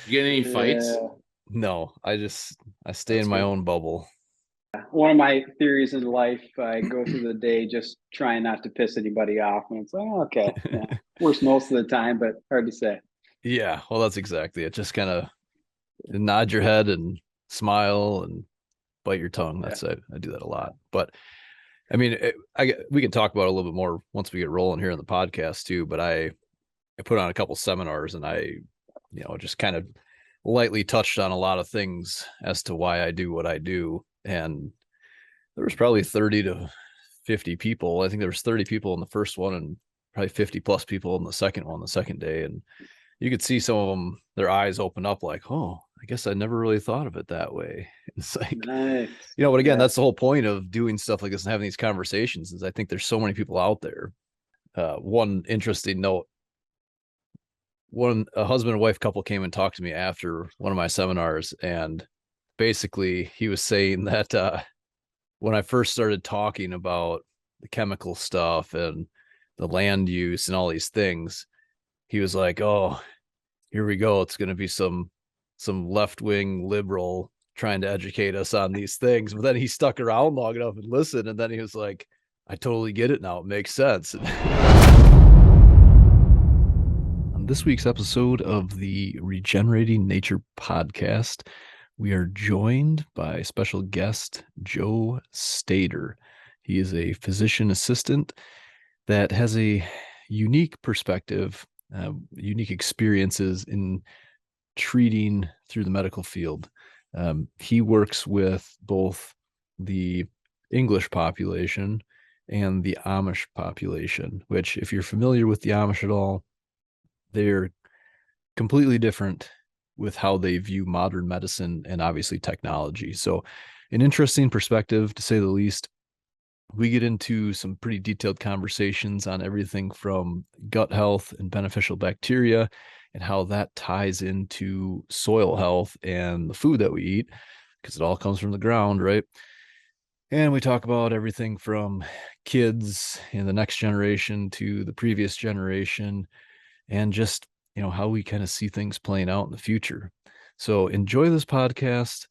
You get any fights? Yeah. No, I stay That's in my good. own bubble. One of my theories in life, I go through the day just trying not to piss anybody off. And it's like, oh, okay, yeah, works most of the time, but hard to say. Yeah, well, that's exactly it. Just kind of nod your head and smile and bite your tongue. Yeah. I do that a lot. But I mean, we can talk about it a little bit more once we get rolling here in the podcast too. But I put on a couple seminars and just kind of lightly touched on a lot of things as to why I do what I do. And there was probably 30 to 50 people. I think there was 30 people in the first one and probably 50 plus people in the second one, the second day. And you could see some of them, their eyes open up like, oh, I guess I never really thought of it that way. It's like, Nice. but again, Yeah. that's the whole point of doing stuff like this and having these conversations is I think there's so many people out there. One interesting note, a husband and wife couple came and talked to me after one of my seminars. And basically he was saying that, when I first started talking about the chemical stuff and the land use and all these things, he was like, "Oh, here we go. It's going to be some left-wing liberal trying to educate us on these things." But then he stuck around long enough and listened, and then he was like, "I totally get it now. It makes sense." On this week's episode of the Regenerating Nature podcast, we are joined by special guest Joe Stader. He is a physician assistant that has a unique perspective, unique experiences in treating through the medical field. He works with both the English population and the Amish population, which, if you're familiar with the Amish at all, they're completely different with how they view modern medicine and obviously technology. So, an interesting perspective to say the least. We get into some pretty detailed conversations on everything from gut health and beneficial bacteria and how that ties into soil health and the food that we eat, because it all comes from the ground, right? And we talk about everything from kids in the next generation to the previous generation and just, how we kind of see things playing out in the future. So enjoy this podcast.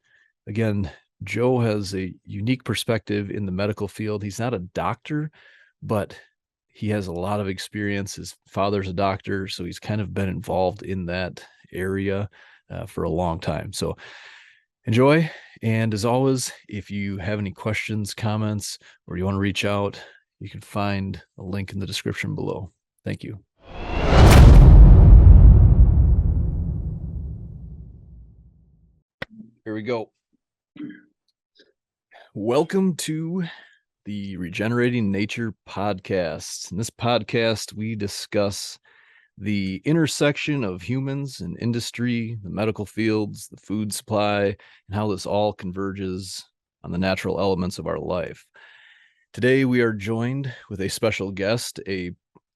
Again, Joe has a unique perspective in the medical field. He's not a doctor, but he has a lot of experience. His father's a doctor, so he's kind of been involved in that area for a long time. So enjoy. And as always, if you have any questions, comments, or you want to reach out, you can find a link in the description below. Thank you. Here we go. Welcome to the Regenerating Nature podcast. In this podcast, we discuss the intersection of humans and industry, the medical fields, the food supply, and how this all converges on the natural elements of our life. Today, we are joined with a special guest,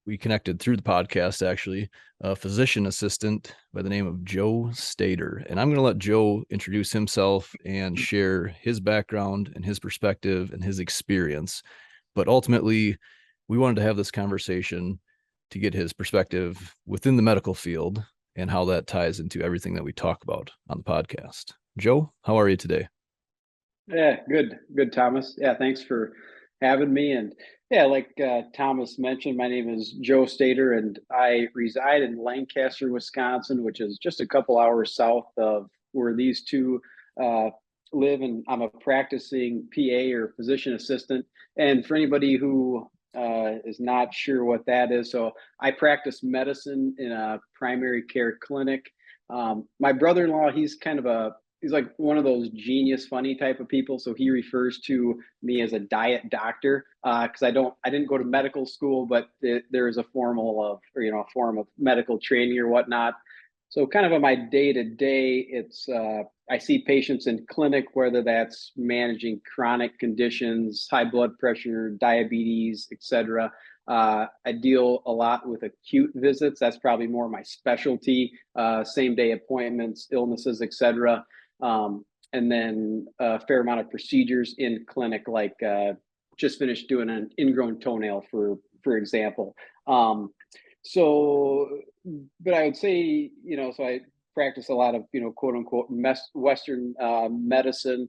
we connected through the podcast, actually, a physician assistant by the name of Joe Stader. And I'm going to let Joe introduce himself and share his background and his perspective and his experience. But ultimately, we wanted to have this conversation to get his perspective within the medical field and how that ties into everything that we talk about on the podcast. Joe, how are you today? Yeah, good, Thomas. Yeah, thanks for having me. And yeah, like Thomas mentioned, my name is Joe Stader, and I reside in Lancaster, Wisconsin, which is just a couple hours south of where these two uh, live. And I'm a practicing PA or physician assistant. And for anybody who is not sure what that is, so I practice medicine in a primary care clinic. My brother-in-law, he's like one of those genius funny type of people, so he refers to me as a diet doctor because I didn't go to medical school, but there is a form of medical training or whatnot. So kind of on my day to day, it's I see patients in clinic, whether that's managing chronic conditions, high blood pressure, diabetes, etc. I deal a lot with acute visits. That's probably more my specialty. Same day appointments, illnesses, etc. And then a fair amount of procedures in clinic, like just finished doing an ingrown toenail, for example. So, but I would say, so I practice a lot of, quote unquote, Western medicine.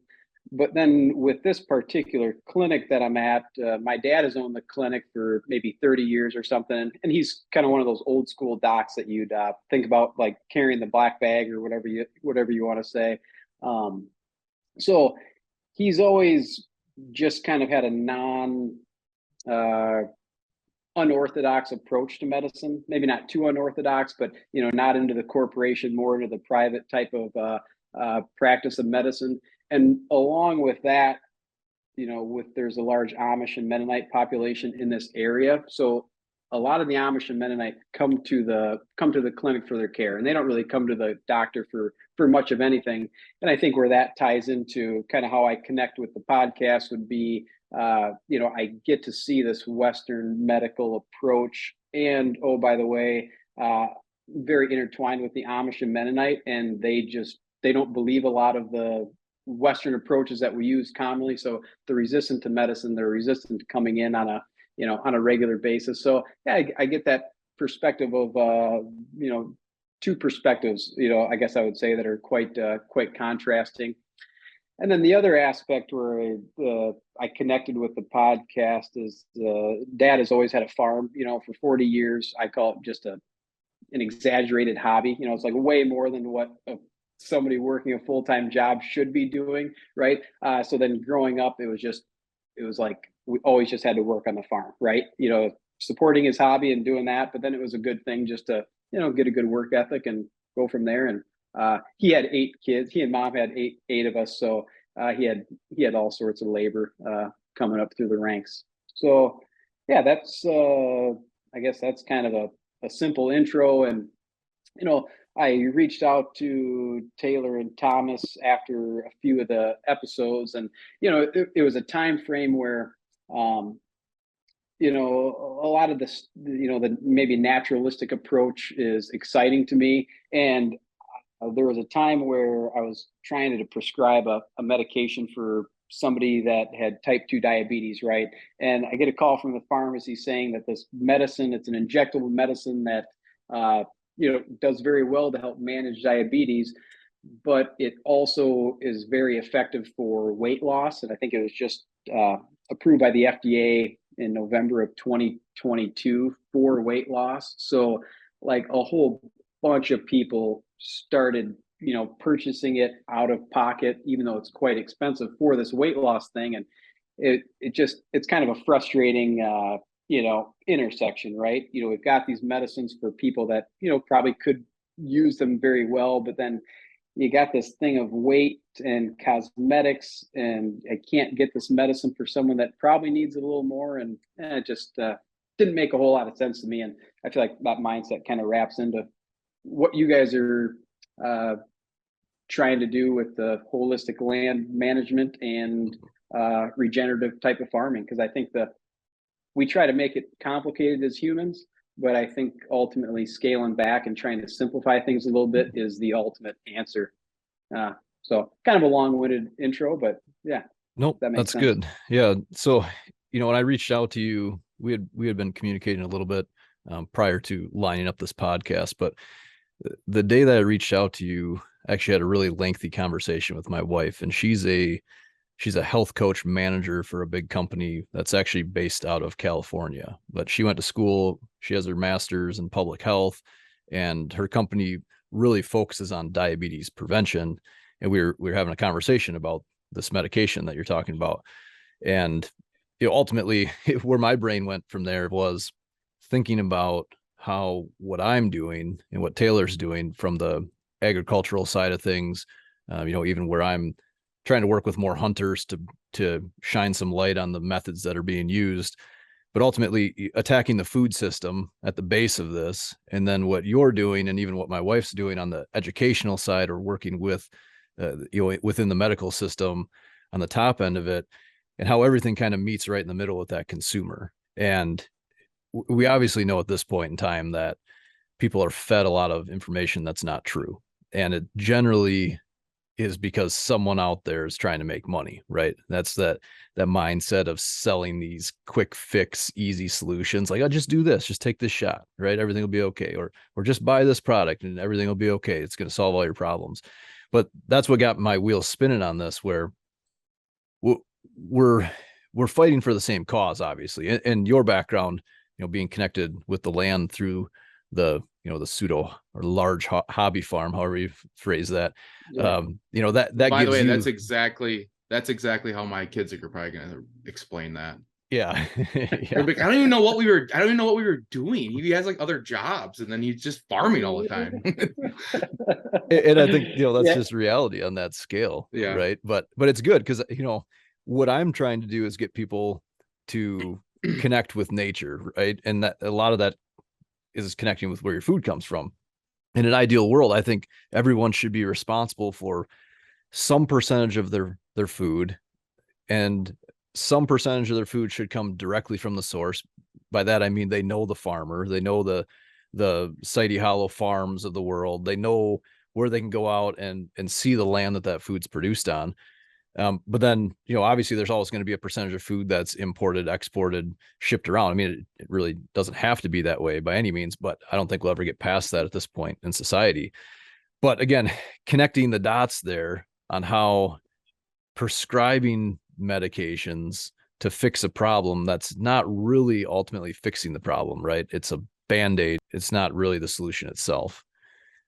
But then with this particular clinic that I'm at, my dad has owned the clinic for maybe 30 years or something. And he's kind of one of those old school docs that you'd think about, like carrying the black bag or whatever you want to say. So he's always just kind of had a uh, unorthodox approach to medicine. Maybe not too unorthodox, but not into the corporation, more into the private type of practice of medicine. And along with that, there's a large Amish and Mennonite population in this area, so a lot of the Amish and Mennonite come to the clinic for their care, and they don't really come to the doctor for much of anything. And I think where that ties into kind of how I connect with the podcast would be, I get to see this Western medical approach, and oh, by the way, very intertwined with the Amish and Mennonite, and they don't believe a lot of the Western approaches that we use commonly. So they're resistant to medicine. They're resistant to coming in on a regular basis. So yeah, I get that perspective of, two perspectives, I guess I would say, that are quite contrasting. And then the other aspect where I connected with the podcast is Dad has always had a farm, for 40 years. I call it just an exaggerated hobby. It's like way more than what somebody working a full-time job should be doing, right? So then growing up, it was like we always just had to work on the farm, right? Supporting his hobby and doing that, but then it was a good thing just to get a good work ethic and go from there. And he had 8 kids. He and Mom had eight of us, so he had all sorts of labor coming up through the ranks. So yeah, that's I guess that's kind of a simple intro. And I reached out to Taylor and Thomas after a few of the episodes, and it was a time frame where a lot of this, the maybe naturalistic approach is exciting to me. And there was a time where I was trying to prescribe a medication for somebody that had type 2 diabetes, right? And I get a call from the pharmacy saying that this medicine, it's an injectable medicine that does very well to help manage diabetes, but it also is very effective for weight loss. And I think it was just approved by the FDA in November of 2022 for weight loss. So like a whole bunch of people started, purchasing it out of pocket, even though it's quite expensive for this weight loss thing. And it's kind of a frustrating, intersection, right? We've got these medicines for people that, probably could use them very well, but then you got this thing of weight and cosmetics, and I can't get this medicine for someone that probably needs it a little more. And it just didn't make a whole lot of sense to me. And I feel like that mindset kind of wraps into what you guys are trying to do with the holistic land management and regenerative type of farming. Because I think we try to make it complicated as humans, but I think ultimately scaling back and trying to simplify things a little bit is the ultimate answer. So kind of a long-winded intro, but yeah. Nope, that's sense. Good. Yeah. So, when I reached out to you, we had been communicating a little bit prior to lining up this podcast, but the day that I reached out to you, I actually had a really lengthy conversation with my wife, and she's a health coach manager for a big company that's actually based out of California, but she went to school. She has her master's in public health, and her company really focuses on diabetes prevention. And we were having a conversation about this medication that you're talking about. And ultimately where my brain went from there was thinking about how what I'm doing and what Taylor's doing from the agricultural side of things, even where I'm trying to work with more hunters to shine some light on the methods that are being used, but ultimately attacking the food system at the base of this. And then what you're doing, and even what my wife's doing on the educational side, or working with, within the medical system on the top end of it, and how everything kind of meets right in the middle with that consumer. And we obviously know at this point in time that people are fed a lot of information that's not true. And it generally is because someone out there is trying to make money, right? That's that mindset of selling these quick fix, easy solutions. Like, I'll just do this, just take this shot, right? Everything will be okay. Or just buy this product and everything will be okay. It's going to solve all your problems. But that's what got my wheels spinning on this, where we're we're fighting for the same cause, obviously. And your background, being connected with the land through the pseudo or large hobby farm, however you phrase that. Yeah. That By the gives way, you. that's exactly how my kids are probably going to explain that. Yeah. Yeah. Like, I don't even know what we were doing. He has like other jobs, and then he's just farming all the time. And I think that's Yeah. just reality on that scale. Yeah. Right. But it's good because what I'm trying to do is get people to connect with nature, right? And that a lot of that is connecting with where your food comes from. In an ideal world, I think everyone should be responsible for some percentage of their food, and some percentage of their food should come directly from the source. By that I mean they know the farmer, they know the Sidey Hollow farms of the world, they know where they can go out and see the land that food's produced on. But then, obviously there's always going to be a percentage of food that's imported, exported, shipped around. I mean, it really doesn't have to be that way by any means, but I don't think we'll ever get past that at this point in society. But again, connecting the dots there on how prescribing medications to fix a problem that's not really ultimately fixing the problem, right? It's a band-aid. It's not really the solution itself.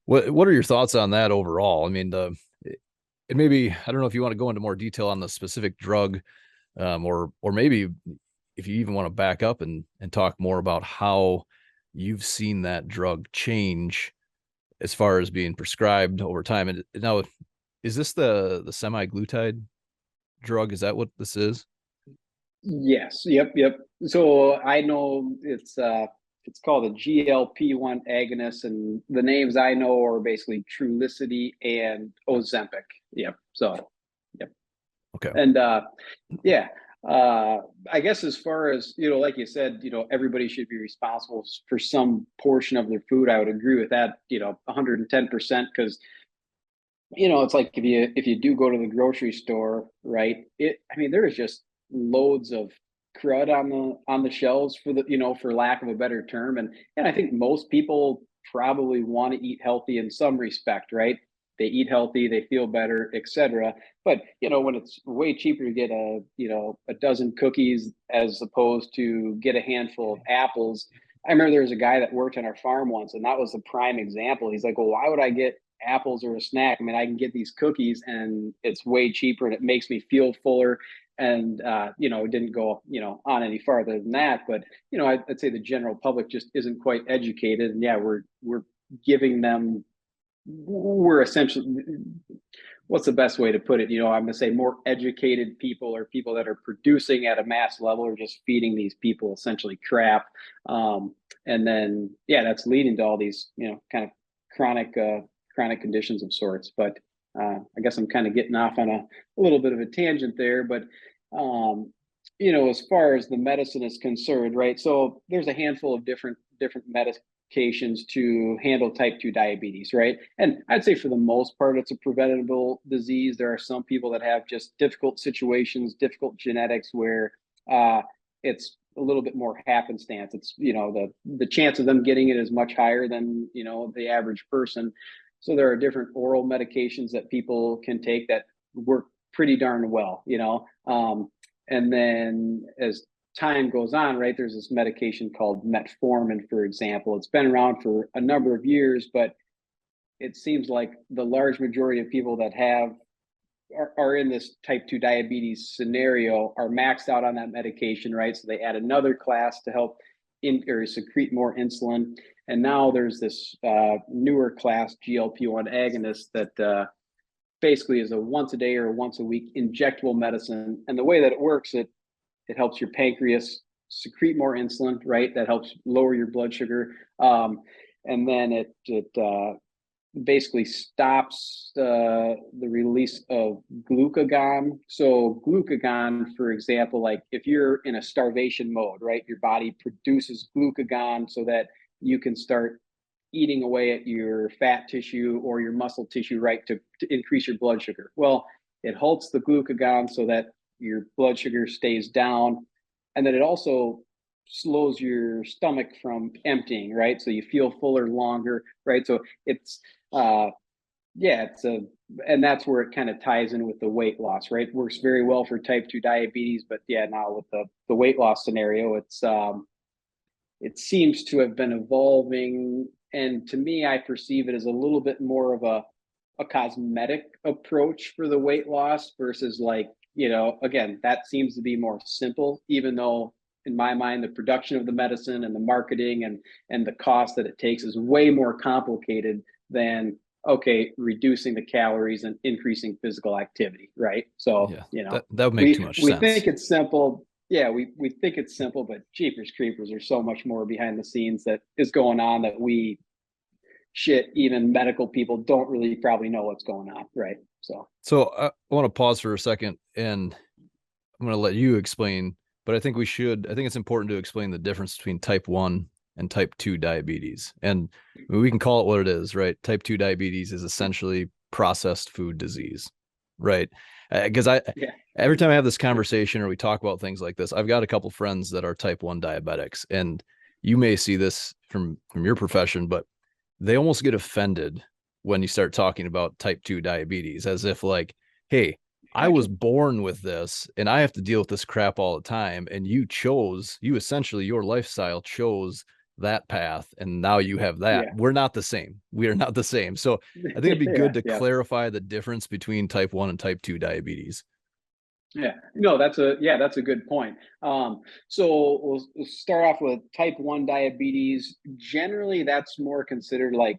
What are your thoughts on that overall? I mean, and maybe, I don't know if you want to go into more detail on the specific drug, or maybe if you even want to back up and talk more about how you've seen that drug change as far as being prescribed over time. And now, is this the semi-glutide drug? Is that what this is? Yes. Yep. So I know it's called a GLP-1 agonist, and the names I know are basically Trulicity and Ozempic. Yep. So, yep. Okay. And yeah, I guess as far as, like you said, everybody should be responsible for some portion of their food. I would agree with that, 110%, because it's like if you do go to the grocery store, right? I mean, there is just loads of crud on the shelves, for for lack of a better term. And I think most people probably want to eat healthy in some respect, right? They eat healthy, they feel better, etc. But when it's way cheaper to get a dozen cookies as opposed to get a handful of apples. I remember there was a guy that worked on our farm once, and that was the prime example. He's like, well, why would I get apples or a snack? I mean, I can get these cookies and it's way cheaper and it makes me feel fuller. And it didn't go on any farther than that. But I'd say the general public just isn't quite educated. And yeah, we're giving them, we're essentially, what's the best way to put it? I'm going to say more educated people, or people that are producing at a mass level, are just feeding these people essentially crap. And then, yeah, that's leading to all these, kind of chronic conditions of sorts. But I guess I'm kind of getting off on a little bit of a tangent there. But as far as the medicine is concerned, right? So there's a handful of different medications to handle type 2 diabetes, right? And I'd say for the most part, it's a preventable disease. There are some people that have just difficult situations, difficult genetics, where it's a little bit more happenstance. It's, the chance of them getting it is much higher than, the average person. So there are different oral medications that people can take that work pretty darn well, and then as time goes on, right, there's this medication called metformin, for example. It's been around for a number of years, but it seems like the large majority of people that are in this type 2 diabetes scenario are maxed out on that medication, right? So they add another class to help or secrete more insulin. And now there's this newer class, GLP-1 agonist, that basically is a once a day or once a week injectable medicine. And the way that it works, it helps your pancreas secrete more insulin, right? That helps lower your blood sugar. And then it basically stops the release of glucagon. So glucagon, for example, like if you're in a starvation mode, right, your body produces glucagon so that you can start eating away at your fat tissue or your muscle tissue, right, to increase your blood sugar. Well, it halts the glucagon so that your blood sugar stays down, and then it also slows your stomach from emptying, right? So you feel fuller longer, right? So it's yeah, and that's where it kind of ties in with the weight loss, right? Works very well for type 2 diabetes, but yeah, now with the weight loss scenario, it seems to have been evolving, and to me, I perceive it as a little bit more of a cosmetic approach for the weight loss versus, like, again, that seems to be more simple, even though in my mind the production of the medicine and the marketing and the cost that it takes is way more complicated than, okay, reducing the calories and increasing physical activity, right? So, Yeah, that would make too much we sense. think it's simple. Yeah, we think it's simple, but jeepers creepers, there's so much more behind the scenes that is going on that even medical people don't really probably know what's going on, right? So I want to pause for a second, and I'm going to let you explain, but I think it's important to explain the difference between type 1 and type 2 diabetes. And I mean, we can call it what it is, right? Type 2 diabetes is essentially processed food disease, right? Because every time I have this conversation or we talk about things like this, I've got a couple friends that are type 1 diabetics, and you may see this from your profession, but they almost get offended when you start talking about type 2 diabetes, as if like, hey, I was born with this and I have to deal with this crap all the time. And you essentially, your lifestyle chose that path. And now you have that. Yeah. We're not the same. We are not the same. So I think it'd be good to clarify the difference between type 1 and type 2 diabetes. Yeah, no, that's a good point. So we'll start off with type 1 diabetes. Generally, that's more considered like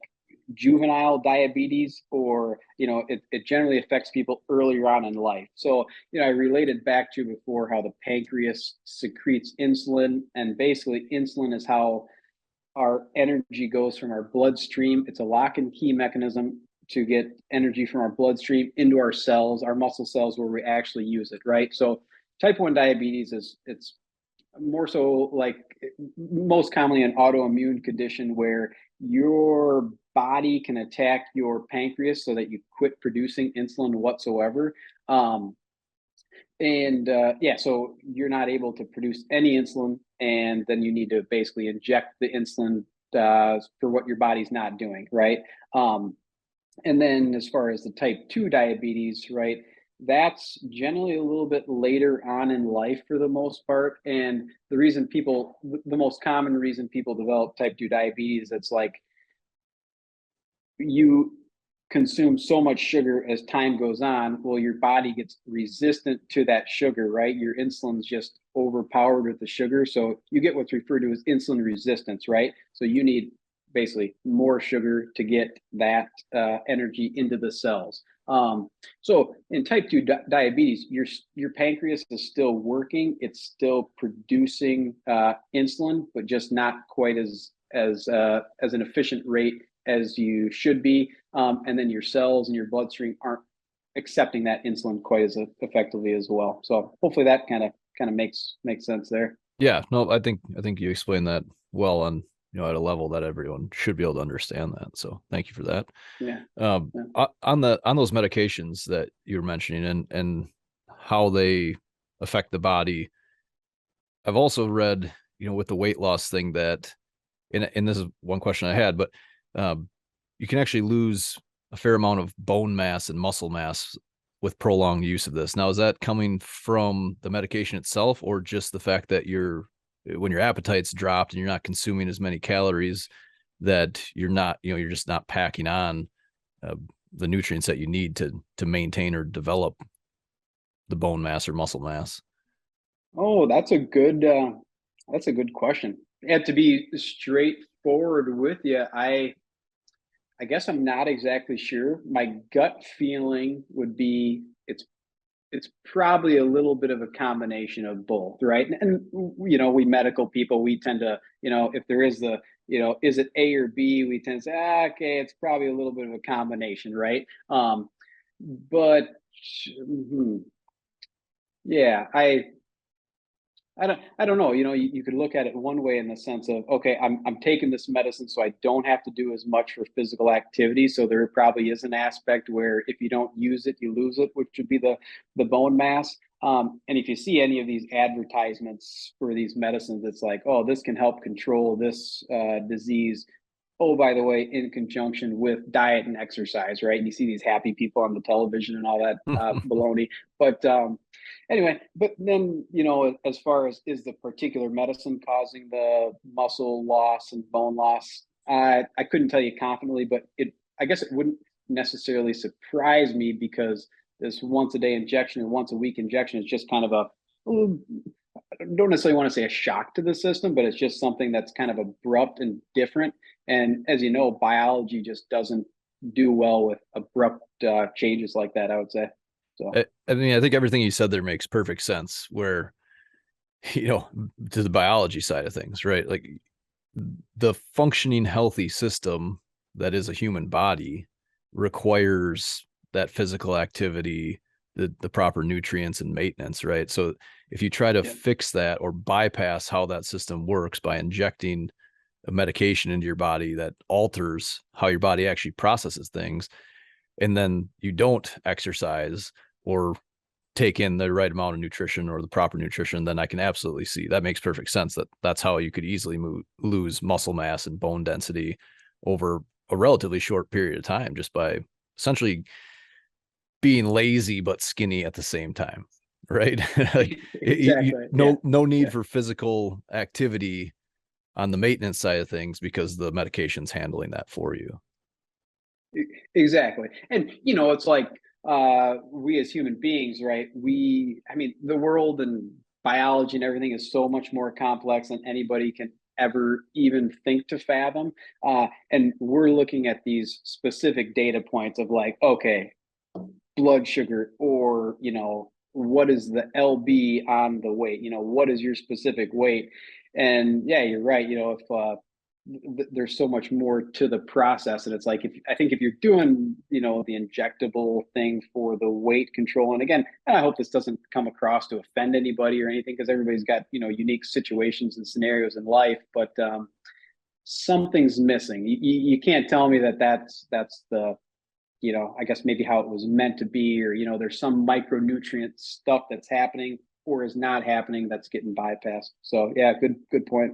juvenile diabetes, or it generally affects people earlier on in life. So I related back to before how the pancreas secretes insulin, and basically insulin is how our energy goes from our bloodstream. It's a lock and key mechanism to get energy from our bloodstream into our cells, our muscle cells, where we actually use it, right? So type 1 diabetes it's more so like most commonly an autoimmune condition where your body can attack your pancreas so that you quit producing insulin whatsoever. So you're not able to produce any insulin, and then you need to basically inject the insulin for what your body's not doing, right? And then as far as the type 2 diabetes, right, that's generally a little bit later on in life for the most part. And the most common reason people develop type 2 diabetes, it's like you consume so much sugar as time goes on. Well, your body gets resistant to that sugar, right? Your insulin's just overpowered with the sugar. So you get what's referred to as insulin resistance, right? So you need basically more sugar to get that energy into the cells. So in type 2 diabetes, your pancreas is still working. It's still producing insulin, but just not quite as an efficient rate as you should be. And then your cells and your bloodstream aren't accepting that insulin quite as effectively as well. So hopefully that kind of makes sense there. Yeah, no, I think you explained that well on, at a level that everyone should be able to understand that. So thank you for that. Yeah. On those medications that you were mentioning and how they affect the body, I've also read, with the weight loss thing that, and this is one question I had, but you can actually lose a fair amount of bone mass and muscle mass with prolonged use of this. Now, is that coming from the medication itself, or just the fact that when your appetite's dropped and you're not consuming as many calories, that you're just not packing on the nutrients that you need to maintain or develop the bone mass or muscle mass? Oh, that's a good question. And to be straightforward with you, I guess I'm not exactly sure. My gut feeling would be it's probably a little bit of a combination of both, right? And we medical people, we tend to, if there is is it A or B, we tend to say, okay, it's probably a little bit of a combination, right? But yeah, I I don't know. You could look at it one way in the sense of, okay, I'm taking this medicine so I don't have to do as much for physical activity. So there probably is an aspect where if you don't use it, you lose it, which would be the bone mass. And if you see any of these advertisements for these medicines, it's like, oh, this can help control this disease. Oh, by the way, in conjunction with diet and exercise, right? And you see these happy people on the television and all that baloney. But anyway, but then, as far as is the particular medicine causing the muscle loss and bone loss, I couldn't tell you confidently, but I guess it wouldn't necessarily surprise me because this once a day injection and once a week injection is just kind of I don't necessarily want to say a shock to the system, but it's just something that's kind of abrupt and different. And as you know, biology just doesn't do well with abrupt changes like that, I would say. So, I mean, I think everything you said there makes perfect sense where, to the biology side of things, right? Like the functioning healthy system that is a human body requires that physical activity, the proper nutrients and maintenance, right? So if you try to fix that or bypass how that system works by injecting a medication into your body that alters how your body actually processes things, and then you don't exercise or take in the right amount of nutrition or the proper nutrition, then I can absolutely see that makes perfect sense that's how you could easily lose muscle mass and bone density over a relatively short period of time just by essentially being lazy but skinny at the same time, right? Like exactly. No need for physical activity on the maintenance side of things because the medication's handling that for you. Exactly. And it's like we as human beings, right? The world and biology and everything is so much more complex than anybody can ever even think to fathom. And we're looking at these specific data points of like, okay, blood sugar, or what is the LB on the weight, what is your specific weight. And yeah, you're right. If there's so much more to the process, and it's like, if you're doing the injectable thing for the weight control, and again, I hope this doesn't come across to offend anybody or anything, because everybody's got unique situations and scenarios in life, but something's missing. You can't tell me that's the I guess maybe how it was meant to be, or there's some micronutrient stuff that's happening or is not happening that's getting bypassed. So yeah, good point.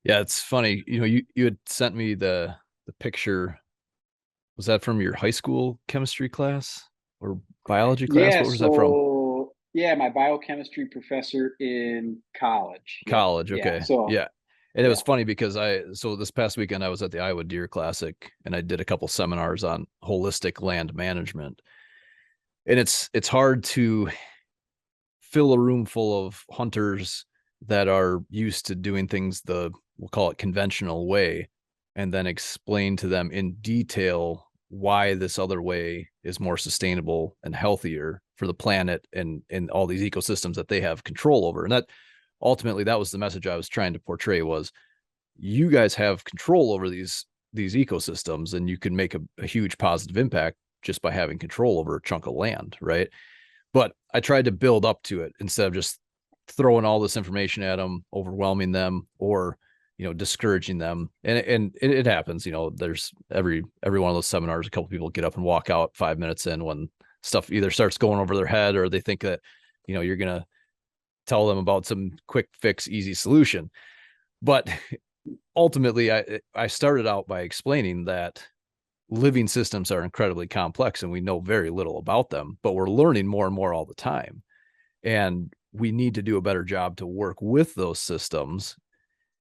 Yeah, it's funny. You had sent me the picture. Was that from your high school chemistry class or biology class? Yeah, What was that from? yeah, my biochemistry professor in college. Yep. College. Yeah. Okay. So Yeah. And it yeah. was funny because this past weekend I was at the Iowa Deer Classic and I did a couple seminars on holistic land management. And it's hard to fill a room full of hunters that are used to doing things we'll call it conventional way, and then explain to them in detail why this other way is more sustainable and healthier for the planet and all these ecosystems that they have control over. And that ultimately, that was the message I was trying to portray was you guys have control over these ecosystems and you can make a huge positive impact just by having control over a chunk of land, right? But I tried to build up to it instead of just throwing all this information at them, overwhelming them, or discouraging them. And it happens. There's every one of those seminars, a couple people get up and walk out 5 minutes in when stuff either starts going over their head or they think that you're gonna tell them about some quick fix, easy solution. But ultimately, I started out by explaining that living systems are incredibly complex and we know very little about them, but we're learning more and more all the time. And we need to do a better job to work with those systems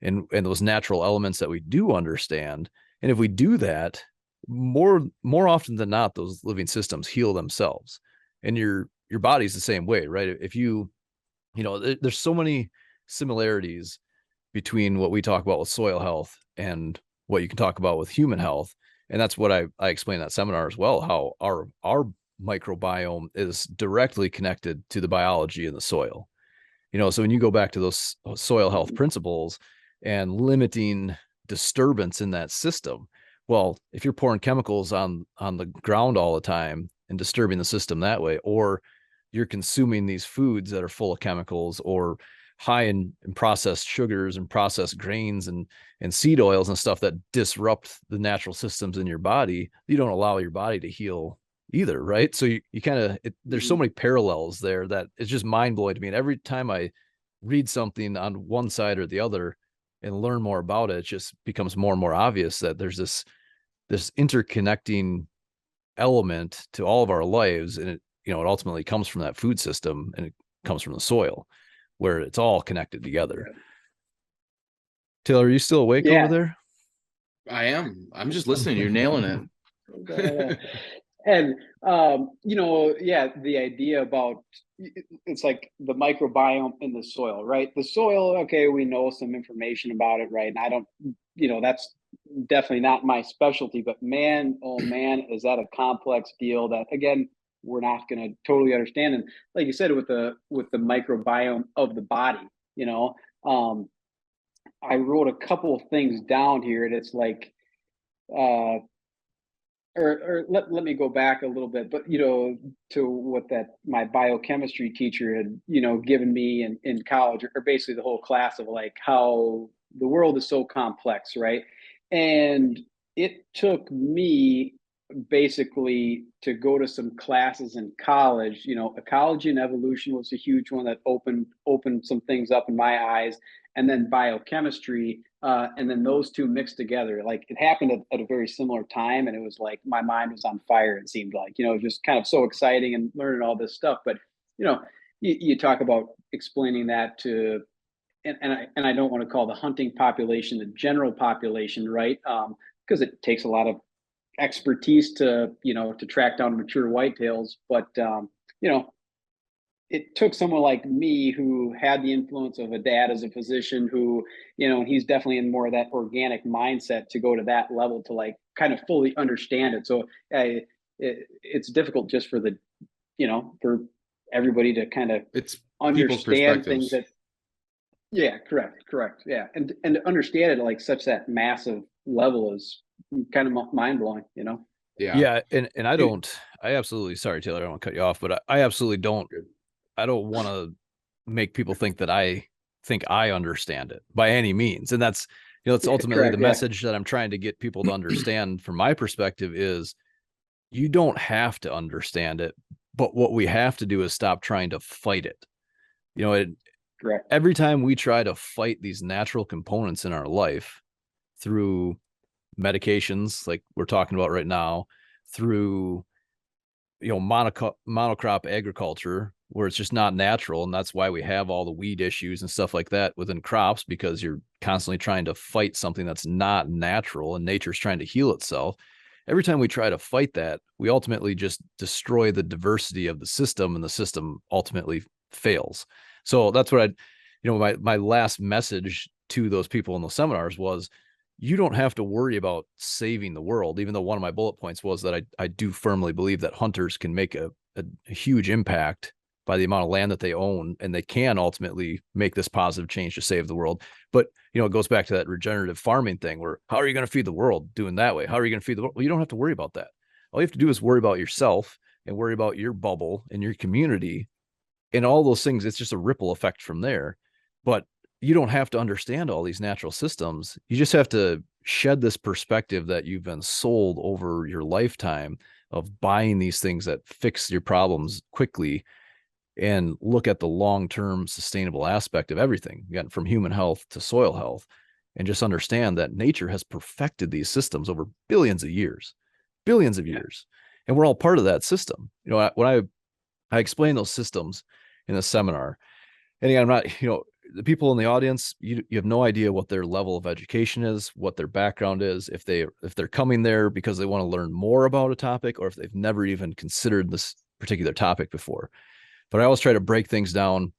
and those natural elements that we do understand. And if we do that, more often than not, those living systems heal themselves. And your body's the same way, right? If there's so many similarities between what we talk about with soil health and what you can talk about with human health. And that's what I explained in that seminar as well, how our microbiome is directly connected to the biology in the soil. So when you go back to those soil health principles and limiting disturbance in that system, well, if you're pouring chemicals on the ground all the time and disturbing the system that way, or you're consuming these foods that are full of chemicals or high in processed sugars and processed grains and seed oils and stuff that disrupt the natural systems in your body, you don't allow your body to heal either, right? So you kind of, there's so many parallels there that it's just mind-blowing to me. And every time I read something on one side or the other and learn more about it, it just becomes more and more obvious that there's this interconnecting element to all of our lives. And it, it ultimately comes from that food system, and it comes from the soil, where it's all connected together. Yeah. Taylor, are you still awake over there? I am. I'm just listening. You're nailing it. And the idea about, it's like the microbiome in the soil, right? The soil, okay, we know some information about it, right? And I don't, that's definitely not my specialty, but man, oh man, is that a complex deal that, again, we're not going to totally understand. And like you said, with the microbiome of the body, I wrote a couple of things down here, and it's like, let me go back a little bit, but to what that my biochemistry teacher had given me in college, or basically the whole class, of like how the world is so complex, right? And it took me basically to go to some classes in college. Ecology and evolution was a huge one that opened some things up in my eyes, and then biochemistry, and then those two mixed together. Like, it happened at a very similar time, and it was like my mind was on fire. It seemed like, just kind of so exciting and learning all this stuff. But you talk about explaining that to, and I don't want to call the hunting population the general population, right? Because it takes a lot of expertise to track down mature whitetails. But it took someone like me, who had the influence of a dad as a physician, who, he's definitely in more of that organic mindset, to go to that level to like kind of fully understand it. So it's difficult just for for everybody to kind of It's understand things that, yeah, correct. Yeah. And to understand it like such that massive level is kind of mind blowing, Yeah. And I absolutely, sorry, Taylor, I don't want to cut you off, but I absolutely don't. I don't want to make people think that I think I understand it by any means. And that's, it's ultimately correct, the message that I'm trying to get people to understand from my perspective is, you don't have to understand it, but what we have to do is stop trying to fight it. Correct. Every time we try to fight these natural components in our life through medications, like we're talking about right now, through monocrop agriculture, where it's just not natural, and that's why we have all the weed issues and stuff like that within crops, because you're constantly trying to fight something that's not natural, and nature's trying to heal itself. Every time we try to fight that, we ultimately just destroy the diversity of the system, and the system ultimately fails. So that's what my last message to those people in those seminars was, you don't have to worry about saving the world, even though one of my bullet points was that I do firmly believe that hunters can make a huge impact by the amount of land that they own, and they can ultimately make this positive change to save the world. But, it goes back to that regenerative farming thing, where how are you going to feed the world doing that way? How are you going to feed the world? Well, you don't have to worry about that. All you have to do is worry about yourself and worry about your bubble and your community and all those things. It's just a ripple effect from there. But you don't have to understand all these natural systems. You just have to shed this perspective that you've been sold over your lifetime of buying these things that fix your problems quickly, and look at the long-term sustainable aspect of everything, again, from human health to soil health, and just understand that nature has perfected these systems over billions of years, and we're all part of that system. When I explain those systems in a seminar, and again, I'm not, the people in the audience, you have no idea what their level of education is, what their background is, if they're coming there because they want to learn more about a topic, or if they've never even considered this particular topic before. But I always try to break things down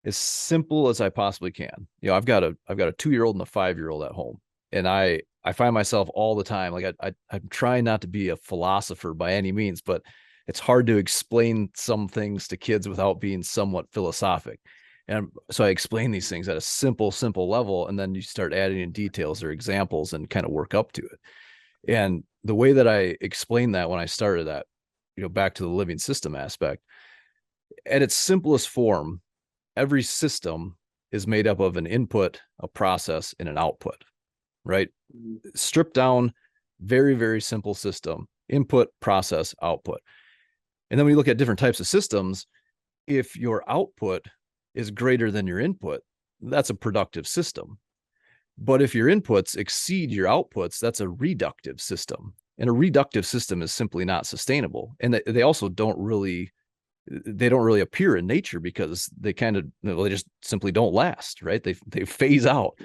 as simple as I possibly can. I've got a 2-year-old and a 5-year-old at home, and I find myself all the time, like I'm trying not to be a philosopher by any means, but it's hard to explain some things to kids without being somewhat philosophic. And so I explain these things at a simple level, and then you start adding in details or examples and kind of work up to it. And the way that I explained that when I started that, back to the living system aspect, At its simplest form, every system is made up of an input, a process, and an output, right? Stripped down, very, very simple system: input, process, output. And then when you look at different types of systems, if your output is greater than your input, that's a productive system. But if your inputs exceed your outputs, that's a reductive system. And a reductive system is simply not sustainable. And they also don't really appear in nature because they they just simply don't last, right? They phase out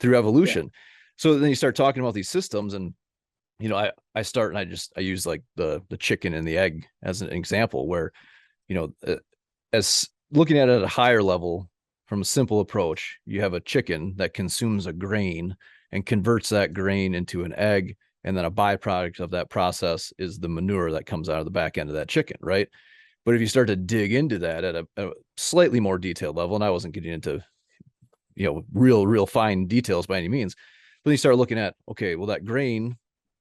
through evolution. So then you start talking about these systems, and I start and I use like the chicken and the egg as an example, where as looking at it at a higher level, from a simple approach, you have a chicken that consumes a grain and converts that grain into an egg, and then a byproduct of that process is the manure that comes out of the back end of that chicken, right? But if you start to dig into that at a slightly more detailed level, and I wasn't getting into real fine details by any means, but then you start looking at, okay, well, that grain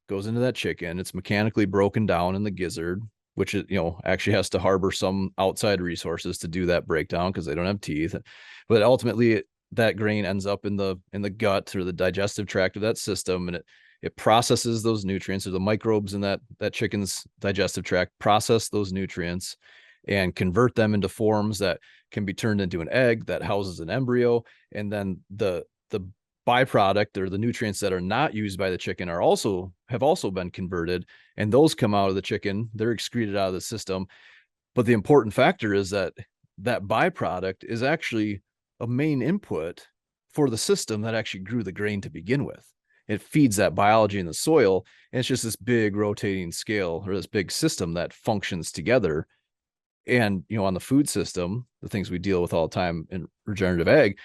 goes into that chicken, it's mechanically broken down in the gizzard, which is, actually has to harbor some outside resources to do that breakdown because they don't have teeth. But ultimately that grain ends up in the gut through the digestive tract of that system, and it processes those nutrients, or the microbes in that chicken's digestive tract process those nutrients and convert them into forms that can be turned into an egg that houses an embryo. And then the byproduct, or the nutrients that are not used by the chicken, have also been converted, and those come out of the chicken. They're excreted out of the system. But the important factor is that byproduct is actually a main input for the system that actually grew the grain to begin with. It feeds that biology in the soil, and it's just this big rotating scale, or this big system that functions together. And on the food system, the things we deal with all the time in regenerative ag,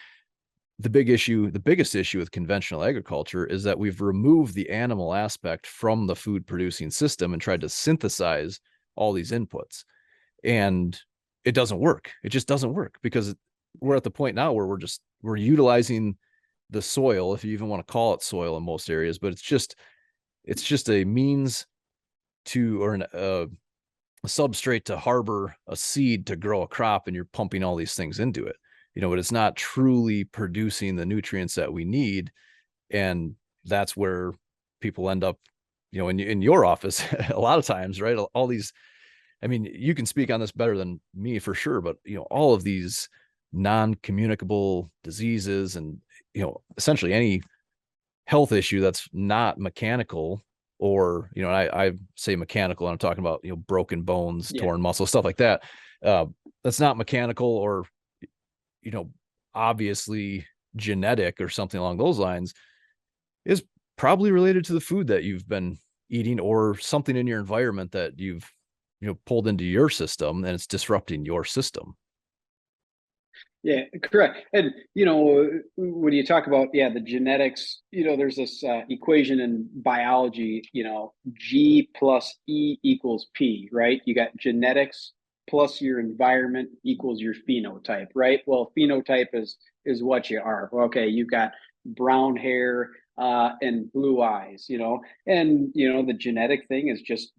the biggest issue with conventional agriculture is that we've removed the animal aspect from the food producing system and tried to synthesize all these inputs. And it doesn't work. It just doesn't work, because we're at the point now where we're utilizing the soil, if you even want to call it soil in most areas, but it's just a means to, or a substrate to harbor a seed to grow a crop, and you're pumping all these things into it. But it's not truly producing the nutrients that we need. And that's where people end up, in your office a lot of times, right? All these, I mean, you can speak on this better than me for sure, but all of these non-communicable diseases, and essentially any health issue that's not mechanical, or I say mechanical, and I'm talking about broken bones, torn muscle, stuff like that. That's not mechanical, or obviously genetic or something along those lines, is probably related to the food that you've been eating, or something in your environment that you've pulled into your system, and it's disrupting your system. Yeah, correct. And when you talk about the genetics, there's this equation in biology, G plus E equals P, right? You got genetics plus your environment equals your phenotype, right? Well, phenotype is what you are. Okay, you've got brown hair and blue eyes, and the genetic thing is just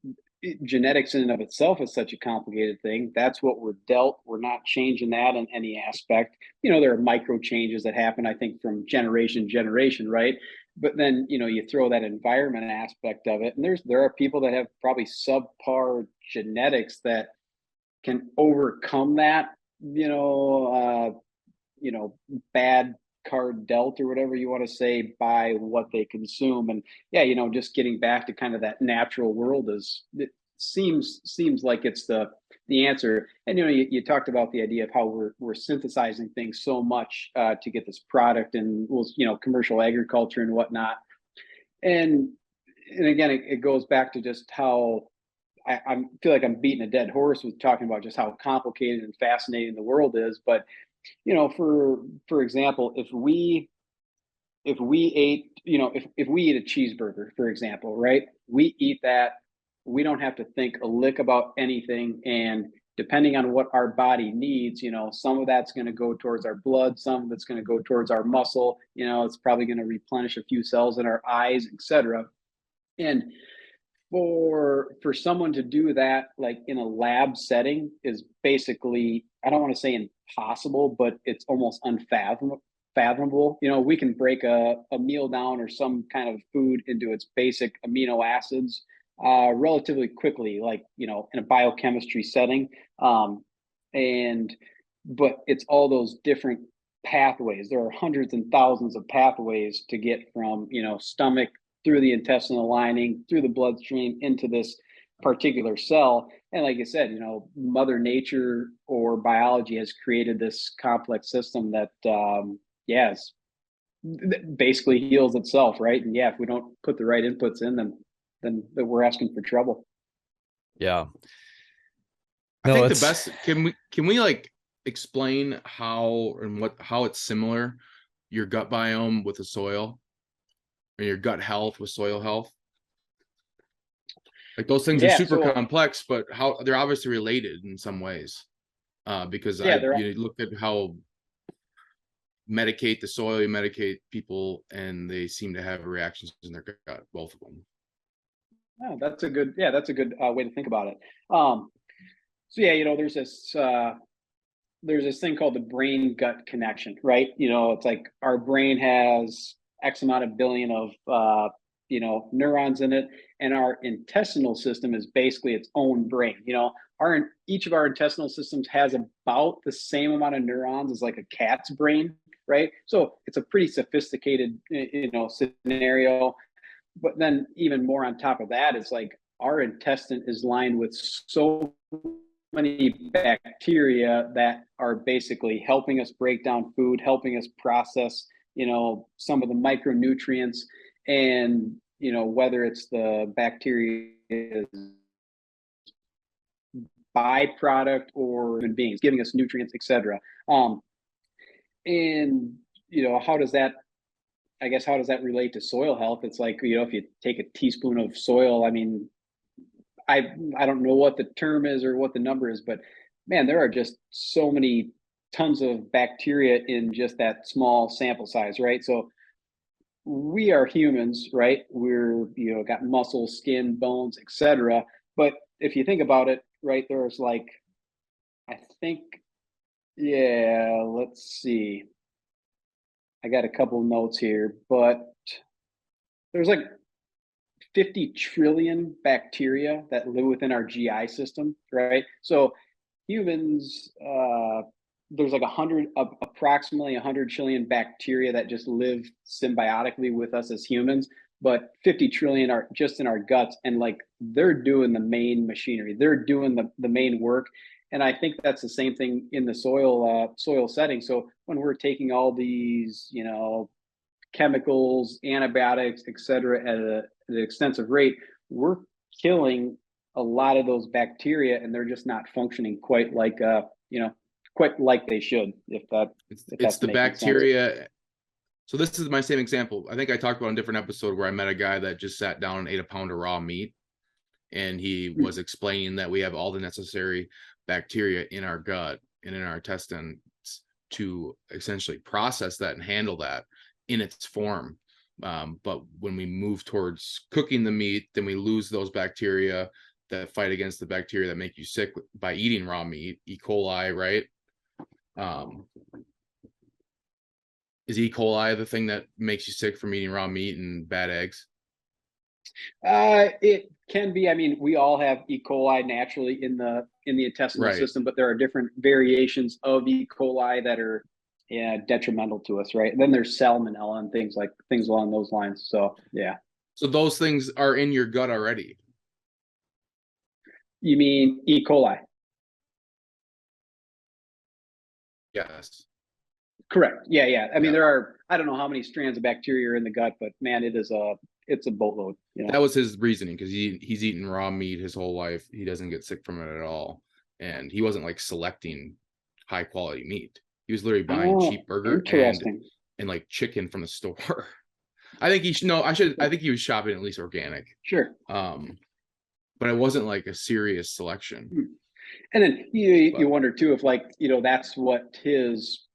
genetics in and of itself is such a complicated thing. That's what we're dealt. We're not changing that in any aspect. There are micro changes that happen, I think, from generation to generation, right? But then you throw that environment aspect of it, and there are people that have probably subpar genetics that can overcome that, bad card dealt, or whatever you want to say, by what they consume. And just getting back to kind of that natural world it seems like it's the answer. And you talked about the idea of how we're synthesizing things so much to get this product, and commercial agriculture and whatnot. And again, it goes back to just how I feel like I'm beating a dead horse with talking about just how complicated and fascinating the world is. But for example, if we ate, if we eat a cheeseburger, for example, right? We eat that, we don't have to think a lick about anything. And depending on what our body needs, some of that's going to go towards our blood, some of it's going to go towards our muscle, it's probably going to replenish a few cells in our eyes, etc. And For someone to do that like in a lab setting is basically, I don't want to say impossible, but it's almost unfathomable. We can break a meal down or some kind of food into its basic amino acids relatively quickly, like in a biochemistry setting. And but it's all those different pathways. There are hundreds and thousands of pathways to get from stomach through the intestinal lining, through the bloodstream into this particular cell. And like I said, Mother Nature or biology has created this complex system that, yes, basically heals itself, right? And yeah, if we don't put the right inputs in, then we're asking for trouble. Yeah. I think the best, can we like explain how it's similar, your gut biome with the soil, or your gut health with soil health? Like those things are super complex, but how they're obviously related in some ways. Because you look at how medicate the soil, you medicate people, and they seem to have reactions in their gut, both of them. Oh, that's a good way to think about it. So yeah, there's this thing called the brain gut connection, right? It's like our brain has X amount of billion of neurons in it, and our intestinal system is basically its own brain. Each of our intestinal systems has about the same amount of neurons as like a cat's brain, right? So it's a pretty sophisticated scenario. But then even more on top of that is like our intestine is lined with so many bacteria that are basically helping us break down food, helping us process some of the micronutrients. And whether it's the bacteria byproduct or human beings giving us nutrients, etc. And how does that relate to soil health? It's like, if you take a teaspoon of soil, I mean, I don't know what the term is or what the number is, but man, there are just so many tons of bacteria in just that small sample size, right? So we are humans, right? We're got muscle, skin, bones, etc. But if you think about it, right, there's like, I think, yeah, let's see. I got a couple notes here, but there's like 50 trillion bacteria that live within our GI system, right? So humans, there's like approximately 100 trillion bacteria that just live symbiotically with us as humans, but 50 trillion are just in our guts, and like they're doing the main machinery, they're doing the main work. And I think that's the same thing in the soil setting. So when we're taking all these chemicals, antibiotics, etc., at an extensive rate, we're killing a lot of those bacteria, and they're just not functioning quite like they should. It's the bacteria sense. So this is my same example. I think I talked about in a different episode where I met a guy that just sat down and ate a pound of raw meat, and he was explaining that we have all the necessary bacteria in our gut and in our intestines to essentially process that and handle that in its form. But when we move towards cooking the meat, then we lose those bacteria that fight against the bacteria that make you sick by eating raw meat. E. coli, right? Is E. coli the thing that makes you sick from eating raw meat and bad eggs? It can be. I mean, we all have E. coli naturally in the intestinal system, but there are different variations of E. coli that are detrimental to us, right? And then there's salmonella and things along those lines. So yeah. So those things are in your gut already. You mean E. coli? Yes. Correct. Yeah. I mean, there are, I don't know how many strands of bacteria are in the gut, but man, it's a boatload. That was his reasoning, because he's eaten raw meat his whole life. He doesn't get sick from it at all. And he wasn't like selecting high quality meat. He was literally buying cheap burger and like chicken from the store. I think he was shopping at least organic. Sure. But it wasn't like a serious selection. And then you wonder too if that's what his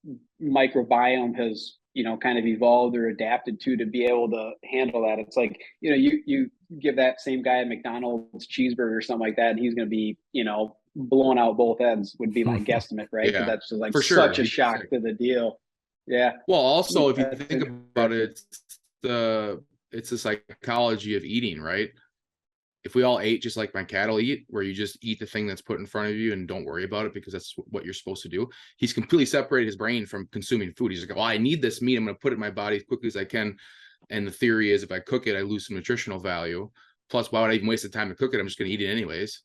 microbiome has kind of evolved or adapted to be able to handle that. It's like you give that same guy a McDonald's cheeseburger or something like that, and he's going to be, blowing out both ends would be my guesstimate, right? Because that's just like for sure. such a shock to the deal. Yeah. Well, also, if you think about it, it's the psychology of eating, right? If we all ate just like my cattle eat, where you just eat the thing that's put in front of you and don't worry about it because that's what you're supposed to do. He's completely separated his brain from consuming food. He's like, oh, I need this meat. I'm going to put it in my body as quickly as I can. And the theory is if I cook it, I lose some nutritional value. Plus, why would I even waste the time to cook it? I'm just going to eat it anyways.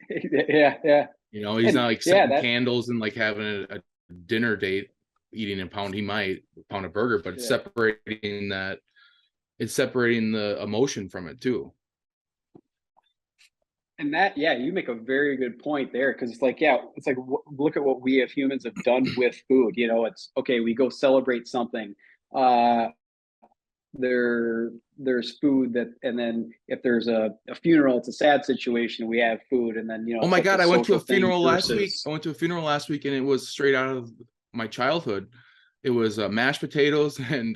Yeah. He's not like setting candles and like having a dinner date, eating a pound of burger, but it's separating the emotion from it too. And that, you make a very good point there, because it's like, look at what we as humans have done with food. It's okay, we go celebrate something. There's food and then if there's a funeral, it's a sad situation, we have food, and then oh my god, I went to a funeral last week and it was straight out of my childhood. It was mashed potatoes and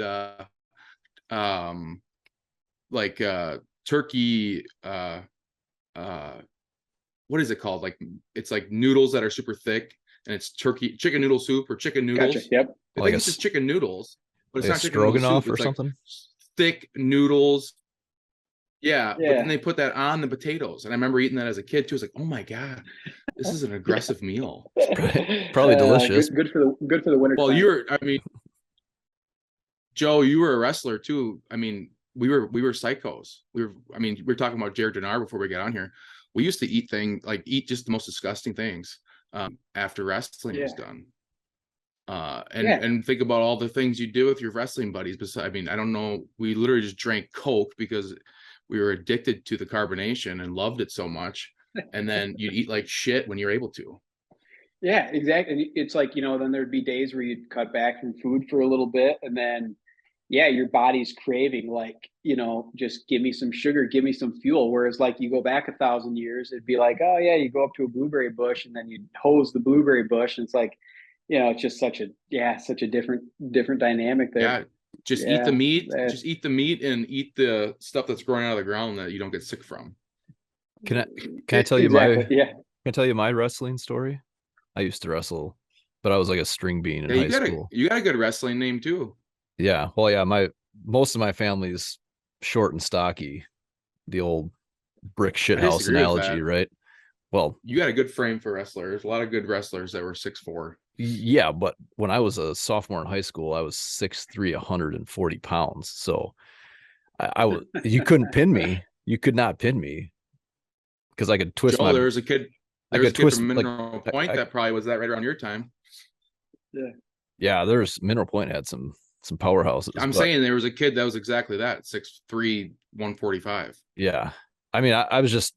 turkey, what is it called? Like, it's like noodles that are super thick, and it's chicken noodle soup or chicken noodles. Gotcha. Yep. I think it's just chicken noodles, but it's not chicken stroganoff or something. Like thick noodles. Yeah, but then they put that on the potatoes, and I remember eating that as a kid too. I was like, oh my god, this is an aggressive meal. Probably delicious. Good for the winter. Well, Joe, you were a wrestler too. I mean, we were psychos. We were talking about Jared Denard before we got on here. We used to eat just the most disgusting things after wrestling was done. And think about all the things you do with your wrestling buddies. I don't know. We literally just drank Coke because we were addicted to the carbonation and loved it so much. And then you'd eat like shit when you're able to. Yeah, exactly. It's like, then there'd be days where you'd cut back from food for a little bit, and then your body's craving, like, just give me some sugar, give me some fuel. Whereas like you go back 1,000 years, it'd be like, oh yeah, you go up to a blueberry bush and then you hose the blueberry bush. And it's like, it's just such a different dynamic there. Yeah. Eat the meat, just eat the meat and eat the stuff that's growing out of the ground that you don't get sick from. Can I tell you can I tell you my wrestling story? I used to wrestle, but I was like a string bean in high school. You got a good wrestling name too. Yeah. Well, yeah, most of my family's short and stocky, the old brick shit house analogy, right? Well, you got a good frame for wrestlers. A lot of good wrestlers that were 6'4". Yeah, but when I was a sophomore in high school, I was 6'3", 140 pounds. So you couldn't pin me. You could not pin me because I could twist there was a kid from Mineral Point that probably was that right around your time. Yeah, there's Mineral Point had some powerhouses. I'm saying there was a kid that was exactly that, 6'3", 145. Yeah. I was just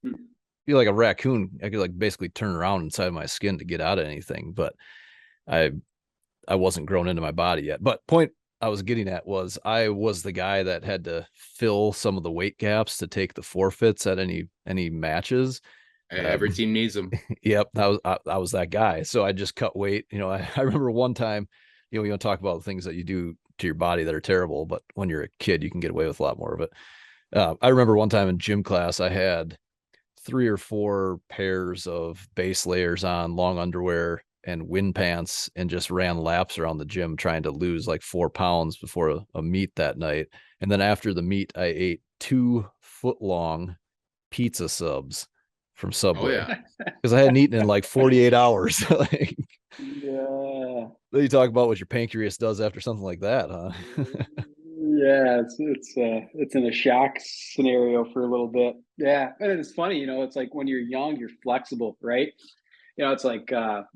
feel like a raccoon. I could like basically turn around inside my skin to get out of anything, but I wasn't grown into my body yet. But point I was getting at was I was the guy that had to fill some of the weight gaps to take the forfeits at any matches. Every team needs them. Yep, I was that guy. So I just cut weight. I remember one time, you don't talk about the things that you do to your body that are terrible, but when you're a kid, you can get away with a lot more of it. I remember one time in gym class, I had 3 or 4 pairs of base layers on, long underwear and wind pants, and just ran laps around the gym trying to lose like 4 pounds before a meet that night. And then after the meet, I ate 2 foot-long pizza subs from Subway because I hadn't eaten in like 48 hours. Like, then you talk about what your pancreas does after something like that, huh? Yeah, it's in a shock scenario for a little bit. Yeah, and it's funny, it's like when you're young, you're flexible, right? It's like, and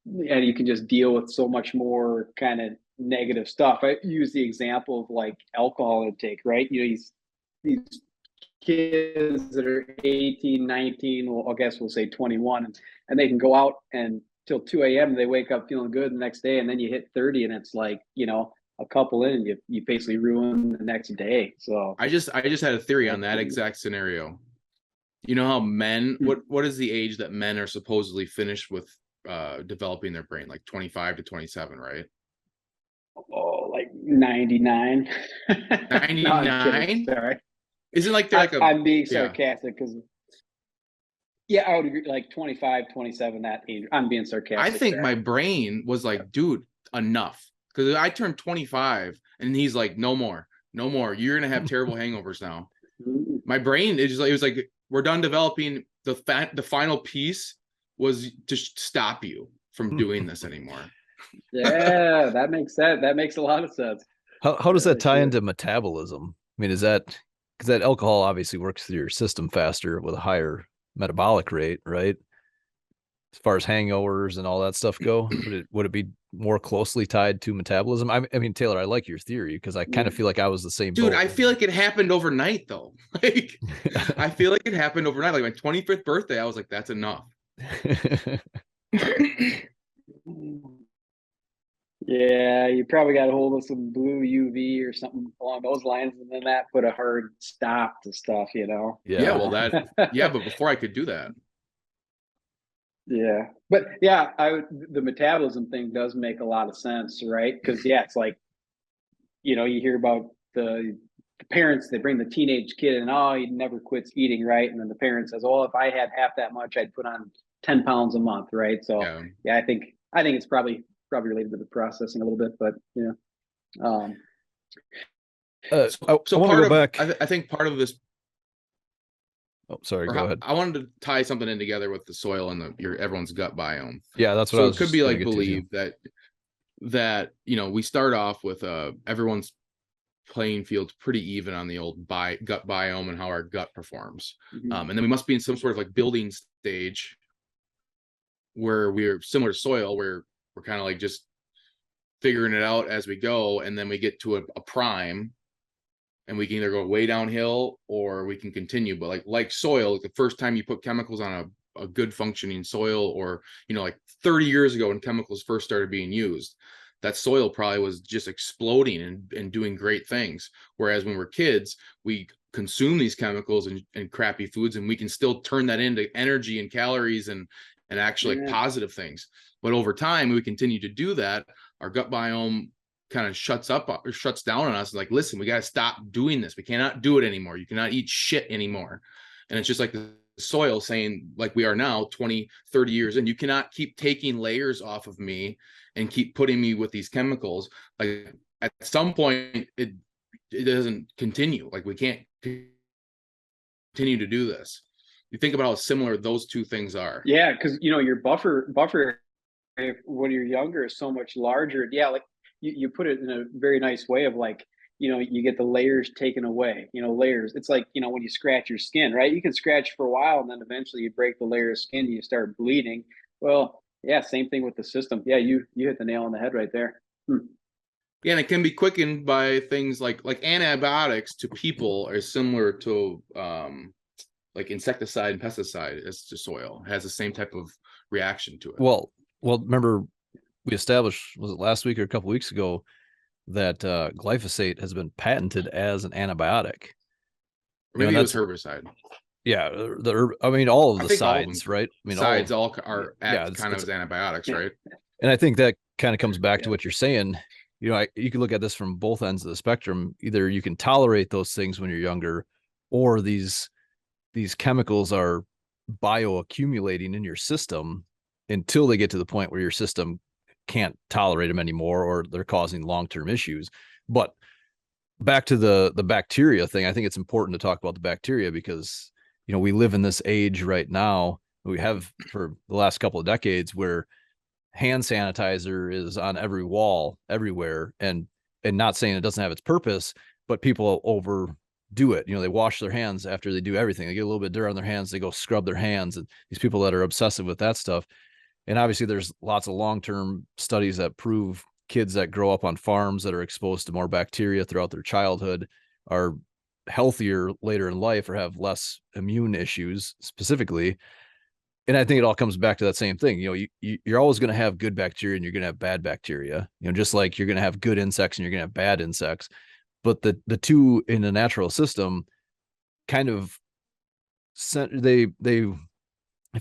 you can just deal with so much more kind of negative stuff. I use the example of like alcohol intake, right? These kids that are 18, 19, well, I guess we'll say 21, and they can go out and till 2 a.m. They wake up feeling good the next day, and then you hit 30 and it's like, a couple in and you basically ruin the next day. So I just had a theory on that exact scenario. You know how men, what is the age that men are supposedly finished with developing their brain? Like 25 to 27, right? Oh, like 99. 99? Sorry. Isn't like they're like I'm being sarcastic because I would agree, like 25, 27, that age. I'm being sarcastic. I think my brain was like, dude, enough. Because I turned 25 and he's like, no more. You're gonna have terrible hangovers now. My brain is just like, it was like, we're done developing. The final piece was to stop you from doing this anymore. Yeah, that makes sense. That makes a lot of sense. How does that tie into metabolism? I mean, is that because that alcohol obviously works through your system faster with a higher metabolic rate, right? As far as hangovers and all that stuff go, would it be more closely tied to metabolism? I mean, Taylor, I like your theory because I kind of feel like I was the same dude boat. I feel like it happened overnight though. Like I feel like it happened overnight. Like my 25th birthday, I was like, that's enough. Yeah, you probably got a hold of some blue UV or something along those lines, and then that put a hard stop to stuff, Yeah, well, but before I could do that. Yeah, but the metabolism thing does make a lot of sense, right? Because it's like, you hear about the parents, they bring the teenage kid and he never quits eating, right? And then the parent says, if I had half that much, I'd put on 10 pounds a month, right? So I think it's probably related to the processing a little bit, but so I want to go back. I think part of this. Oh, sorry. Go ahead. I wanted to tie something in together with the soil and everyone's gut biome. Yeah, that's what I was. So it could be like believe that we start off with everyone's playing field's pretty even on the old gut biome and how our gut performs, and then we must be in some sort of like building stage where we're similar to soil, where we're kind of like just figuring it out as we go, and then we get to a prime. And we can either go way downhill or we can continue. But like soil, the first time you put chemicals on a good functioning soil, or, like 30 years ago when chemicals first started being used, that soil probably was just exploding and doing great things. Whereas when we're kids, we consume these chemicals and crappy foods, and we can still turn that into energy and calories and actually positive things. But over time, we continue to do that. Our gut biome kind of shuts down on us, like, listen, we got to stop doing this. We cannot do it anymore. You cannot eat shit anymore. And it's just like the soil saying, like we are now 20, 30 years, and you cannot keep taking layers off of me and keep putting me with these chemicals. Like at some point it doesn't continue. Like we can't continue to do this. You think about how similar those two things are. Yeah, because your buffer when you're younger is so much larger. Yeah, like you put it in a very nice way of like, you get the layers taken away, layers. It's like, when you scratch your skin, right? You can scratch for a while and then eventually you break the layer of skin and you start bleeding. Well, yeah, same thing with the system. Yeah, you hit the nail on the head right there. Yeah, and it can be quickened by things like antibiotics to people are similar to like insecticide and pesticide as to soil. It has the same type of reaction to it. Well, remember we established, was it last week or a couple weeks ago, that glyphosate has been patented as an antibiotic. Or maybe it was herbicide. Yeah, all of the sides, right? I mean, sides all are kind of as antibiotics, right? And I think that kind of comes back to what you're saying. You can look at this from both ends of the spectrum. Either you can tolerate those things when you're younger, or these chemicals are bioaccumulating in your system until they get to the point where your system can't tolerate them anymore, or they're causing long-term issues. But back to the bacteria thing, I think it's important to talk about the bacteria because, we live in this age right now, we have for the last couple of decades, where hand sanitizer is on every wall everywhere, and not saying it doesn't have its purpose, but people overdo it. They wash their hands after they do everything. They get a little bit of dirt on their hands, they go scrub their hands, and these people that are obsessive with that stuff. And obviously there's lots of long-term studies that prove kids that grow up on farms that are exposed to more bacteria throughout their childhood are healthier later in life or have less immune issues specifically. And I think it all comes back to that same thing. You're always going to have good bacteria and you're going to have bad bacteria, just like you're going to have good insects and you're going to have bad insects. But the two in the natural system kind of they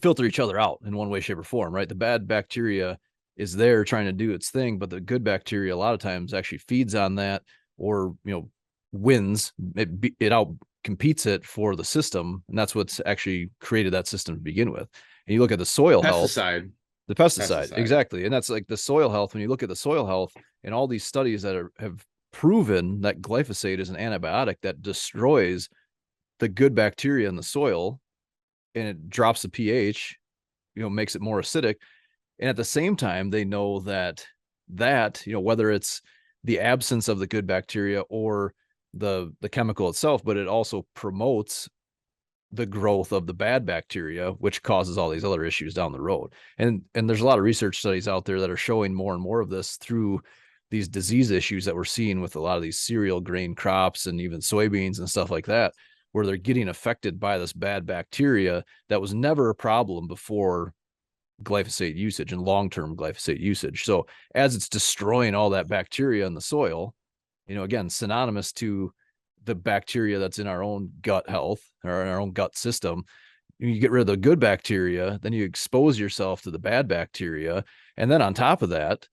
filter each other out in one way, shape, or form, right? The bad bacteria is there trying to do its thing, but the good bacteria a lot of times actually feeds on that, or wins it out competes it for the system, and that's what's actually created that system to begin with. And you look at the soil health, the pesticide, exactly, and that's like the soil health. When you look at the soil health and all these studies that have proven that glyphosate is an antibiotic that destroys the good bacteria in the soil, and it drops the pH, makes it more acidic. And at the same time, they know that whether it's the absence of the good bacteria or the chemical itself, but it also promotes the growth of the bad bacteria, which causes all these other issues down the road. And there's a lot of research studies out there that are showing more and more of this through these disease issues that we're seeing with a lot of these cereal grain crops and even soybeans and stuff like that, where they're getting affected by this bad bacteria that was never a problem before glyphosate usage and long-term glyphosate usage. So as it's destroying all that bacteria in the soil, again, synonymous to the bacteria that's in our own gut health or in our own gut system, you get rid of the good bacteria, then you expose yourself to the bad bacteria. And then on top of that,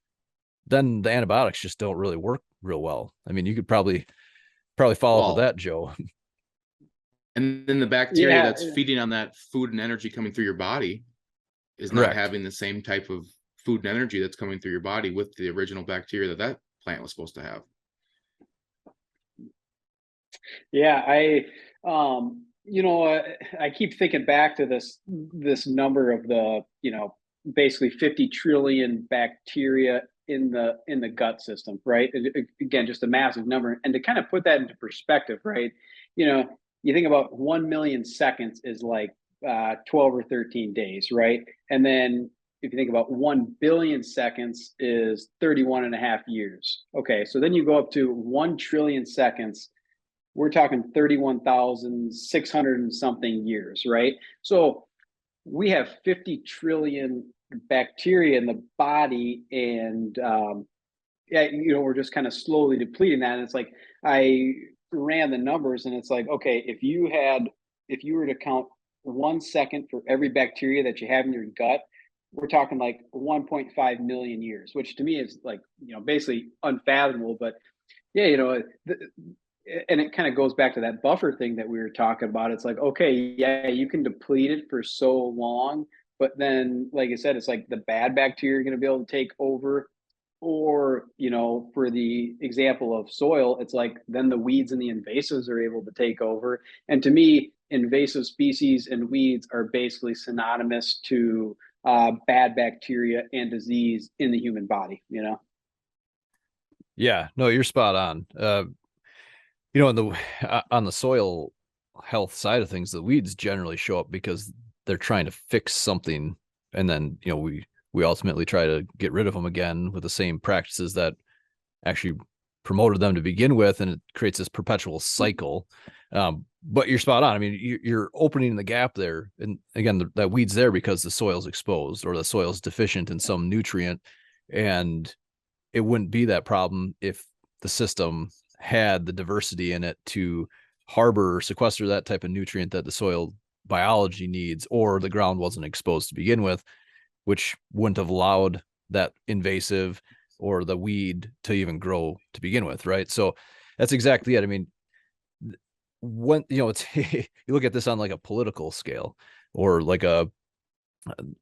then the antibiotics just don't really work real well. I mean, you could probably follow up with that, Joe. And then the bacteria that's feeding on that food and energy coming through your body is not having the same type of food and energy that's coming through your body with the original bacteria that plant was supposed to have. Yeah, I keep thinking back to this number of the, basically 50 trillion bacteria in the gut system, right? Again, just a massive number. And to kind of put that into perspective, right? You think about 1 million seconds is like 12 or 13 days, right? And then if you think about 1 billion seconds is 31 and a half years. Okay, so then you go up to 1 trillion seconds. We're talking 31,600 and something years, right? So we have 50 trillion bacteria in the body, and we're just kind of slowly depleting that. And it's like, I ran the numbers, and it's like, okay, if you were to count 1 second for every bacteria that you have in your gut, we're talking like 1.5 million years, which to me is like, basically unfathomable. But yeah, and it kind of goes back to that buffer thing that we were talking about. It's like, okay, yeah, you can deplete it for so long, but then, like I said, it's like the bad bacteria are going to be able to take over. Or, for the example of soil, it's like then the weeds and the invasives are able to take over. And to me, invasive species and weeds are basically synonymous to bad bacteria and disease in the human body, Yeah, no, you're spot on. On the soil health side of things, the weeds generally show up because they're trying to fix something, and then we ultimately try to get rid of them again with the same practices that actually promoted them to begin with, and it creates this perpetual cycle. But you're spot on. I mean, you're opening the gap there, and again, that weed's there because the soil's exposed or the soil's deficient in some nutrient, and it wouldn't be that problem if the system had the diversity in it to harbor or sequester that type of nutrient that the soil biology needs, or the ground wasn't exposed to begin with, which wouldn't have allowed that invasive or the weed to even grow to begin with, right? So that's exactly it. I mean, when it's you look at this on like a political scale, or like when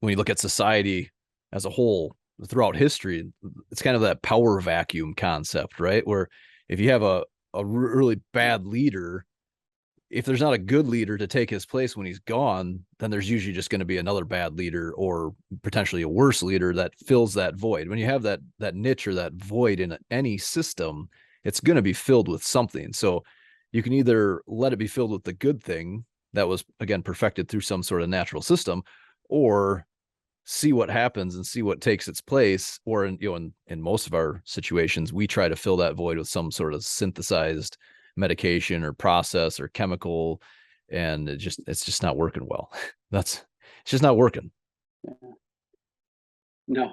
you look at society as a whole throughout history, it's kind of that power vacuum concept, right? Where if you have a really bad leader, if there's not a good leader to take his place when he's gone, then there's usually just going to be another bad leader or potentially a worse leader that fills that void. When you have that niche or that void in any system, it's going to be filled with something. So you can either let it be filled with the good thing that was, again, perfected through some sort of natural system, or see what happens and see what takes its place. Or in most of our situations, we try to fill that void with some sort of synthesized medication or process or chemical, and it's just not working well. It's just not working. No,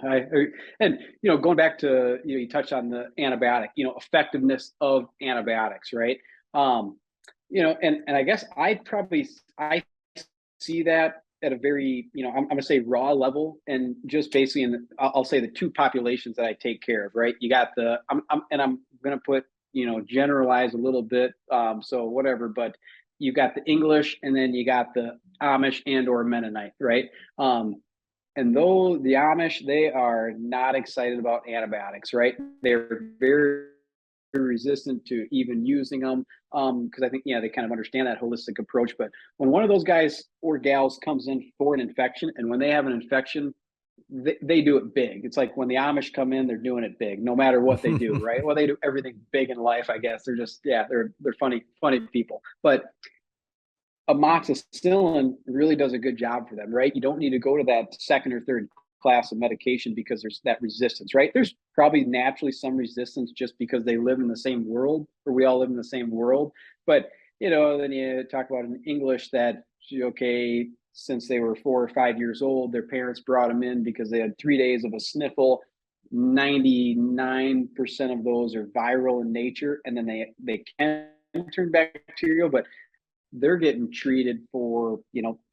and going back to you touched on the antibiotic, effectiveness of antibiotics, right? And I guess I see that at a very, I'm going to say raw level, and just basically I'll say the two populations that I take care of, right? You got I'm going to put, generalize a little bit. So whatever, but you got the English, and then you got the Amish and or Mennonite, right? And though the Amish, they are not excited about antibiotics, right? They're very resistant to even using them, because I think, yeah, they kind of understand that holistic approach. But when one of those guys or gals comes in for an infection, and when they have an infection, they do it big. It's like when the Amish come in, they're doing it big, no matter what they do, right? Well, they do everything big in life, I guess. They're just, yeah, they're funny people. But amoxicillin really does a good job for them, right? You don't need to go to that second or third class of medication because there's that resistance, right? There's probably naturally some resistance just because they live in the same world, or we all live in the same world. But, then you talk about an English that, okay, since they were 4 or 5 years old, their parents brought them in because they had 3 days of a sniffle. 99% of those are viral in nature, and then they can turn bacterial, but they're getting treated for,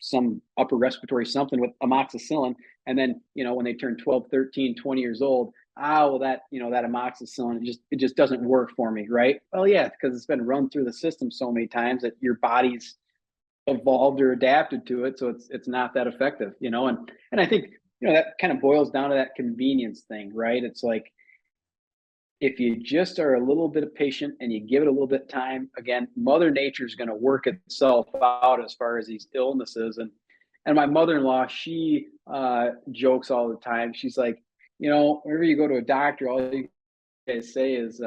some upper respiratory something with amoxicillin. And then, when they turn 12, 13, 20 years old, well, that amoxicillin, it just doesn't work for me, right? Well, yeah, because it's been run through the system so many times that your body's evolved or adapted to it. So it's not that effective, and I think, that kind of boils down to that convenience thing, right? It's like, if you just are a little bit patient and you give it a little bit of time, again, Mother Nature is going to work itself out as far as these illnesses. And my mother-in-law, she jokes all the time. She's like, whenever you go to a doctor, all you guys say is,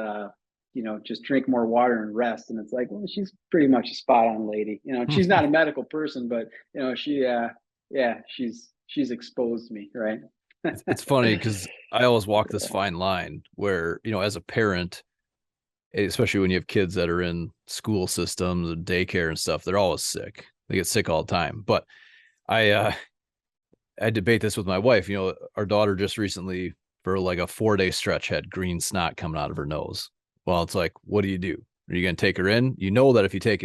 just drink more water and rest. And it's like, well, she's pretty much a spot on lady. She's not a medical person, but she's exposed me, right? It's funny because I always walk this fine line where, as a parent, especially when you have kids that are in school systems and daycare and stuff, they're always sick. They get sick all the time. But I debate this with my wife. Our daughter just recently, for like a 4-day stretch, had green snot coming out of her nose. Well, it's like, what do? Are you going to take her in? That if you take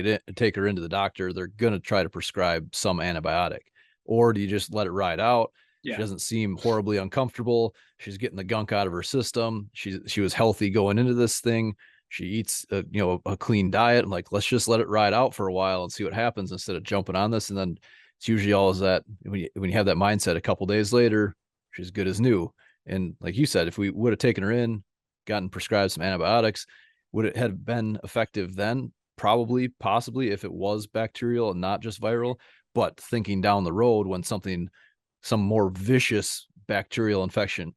her into the doctor, they're going to try to prescribe some antibiotic. Or do you just let it ride out? Yeah. She doesn't seem horribly uncomfortable. She's getting the gunk out of her system. She was healthy going into this thing. She eats a clean diet. I'm like, let's just let it ride out for a while and see what happens instead of jumping on this. And then it's usually always that when you have that mindset, a couple days later, she's good as new. And like you said, if we would have taken her in, gotten prescribed some antibiotics, would it have been effective then? Probably, possibly, if it was bacterial and not just viral. But thinking down the road, when some more vicious bacterial infection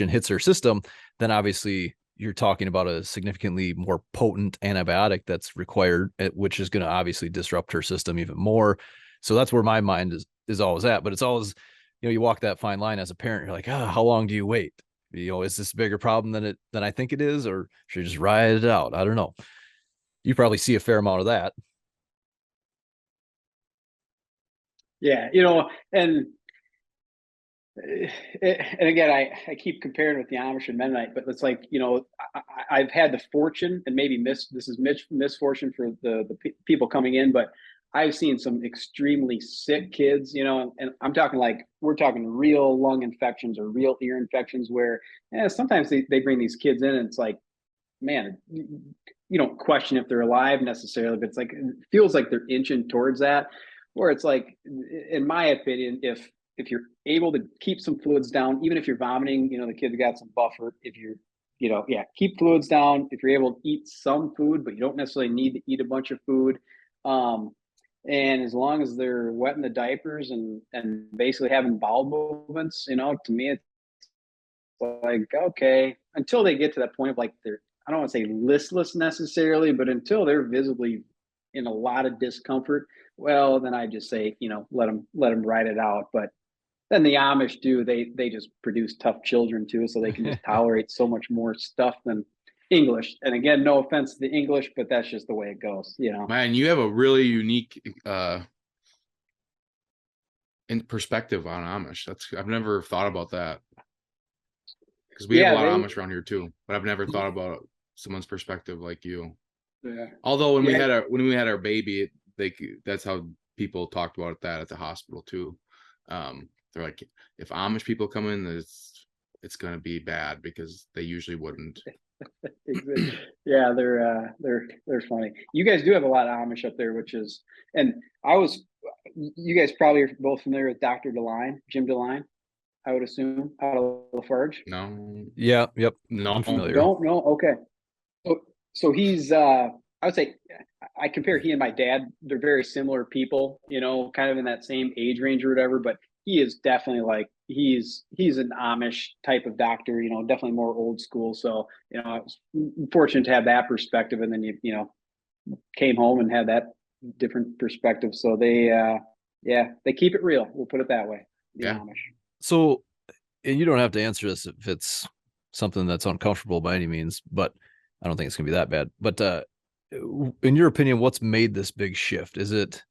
hits her system, then obviously you're talking about a significantly more potent antibiotic that's required, which is going to obviously disrupt her system even more. So that's where my mind is always at. But it's always, you walk that fine line as a parent. You're like, how long do you wait? Is this a bigger problem than I think it is, or should I just ride it out? I don't know. You probably see a fair amount of that. Yeah, and again, I keep comparing with the Amish and Mennonite, but it's like, I've had the fortune, and maybe this is misfortune for the people coming in, but I've seen some extremely sick kids, and I'm talking we're talking real lung infections or real ear infections where sometimes they bring these kids in and it's like, man, you don't question if they're alive necessarily, but it's like, it feels like they're inching towards that, where it's like, in my opinion, if you're able to keep some fluids down, even if you're vomiting, the kid's got some buffer. If you're, keep fluids down. If you're able to eat some food, but you don't necessarily need to eat a bunch of food. And as long as they're wetting the diapers and basically having bowel movements, to me, it's like, okay, until they get to that point of like I don't want to say listless necessarily, but until they're visibly in a lot of discomfort, well, then I just say, let them ride it out. But then the Amish do, they just produce tough children too, so they can just tolerate so much more stuff than English. And again, no offense to the English, but that's just the way it goes, Man, you have a really unique in perspective on Amish. I've never thought about that, because we have a lot of Amish around here too, but I've never thought about someone's perspective like you. Yeah. Although when we had our baby, that's how people talked about that at the hospital too. They're like, if Amish people come in, it's going to be bad because they usually wouldn't. Yeah, they're funny. You guys do have a lot of Amish up there, which is, and you guys probably are both familiar with Dr. DeLine, Jim DeLine, I would assume, out of Lafarge. No. Yeah, yep. No. I'm familiar. Don't know. Okay. So he's I would say I compare he and my dad. They're very similar people, kind of in that same age range or whatever. But he is definitely like he's an Amish type of doctor, definitely more old school. So I was fortunate to have that perspective, and then you came home and had that different perspective. So they keep it real. We'll put it that way. The Amish. So, and you don't have to answer this if it's something that's uncomfortable by any means, but I don't think it's gonna be that bad. But in your opinion, what's made this big shift? Is it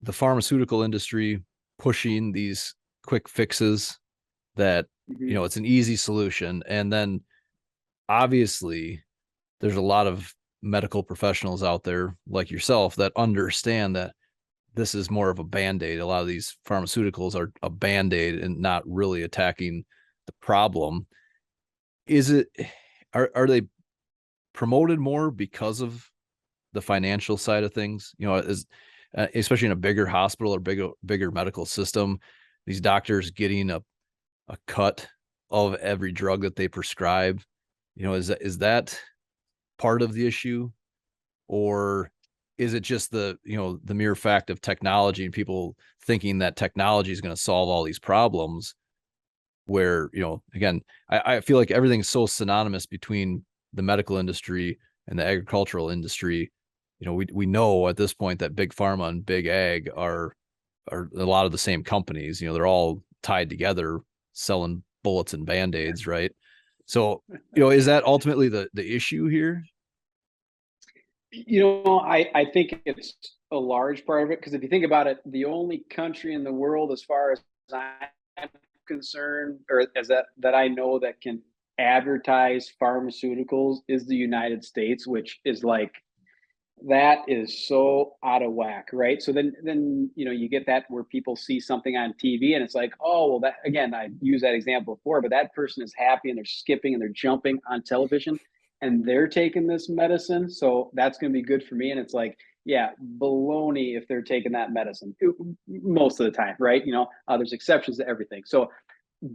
the pharmaceutical industry pushing these quick fixes that it's an easy solution, and then obviously there's a lot of medical professionals out there like yourself that understand that this is more of a band-aid. A lot of these pharmaceuticals are a band-aid and not really attacking the problem. Are they promoted more because of the financial side of things? Especially in a bigger hospital or bigger medical system, these doctors getting a cut of every drug that they prescribe. Is that part of the issue, or is it just the mere fact of technology and people thinking that technology is going to solve all these problems, where again, I feel like everything's so synonymous between the medical industry and the agricultural industry. We know at this point that big pharma and big ag are a lot of the same companies. They're all tied together selling bullets and band-aids, right? So is that ultimately the issue here? I think it's a large part of it, because if you think about it, the only country in the world, as far as I'm concerned, or as that I know, that can advertise pharmaceuticals is the United States, which is like, that is so out of whack, right? So then you get that where people see something on TV and it's like, oh well, that, again, I used that example before, but that person is happy and they're skipping and they're jumping on television and they're taking this medicine, so that's going to be good for me. And it's like, yeah, baloney if they're taking that medicine most of the time, right? There's exceptions to everything. So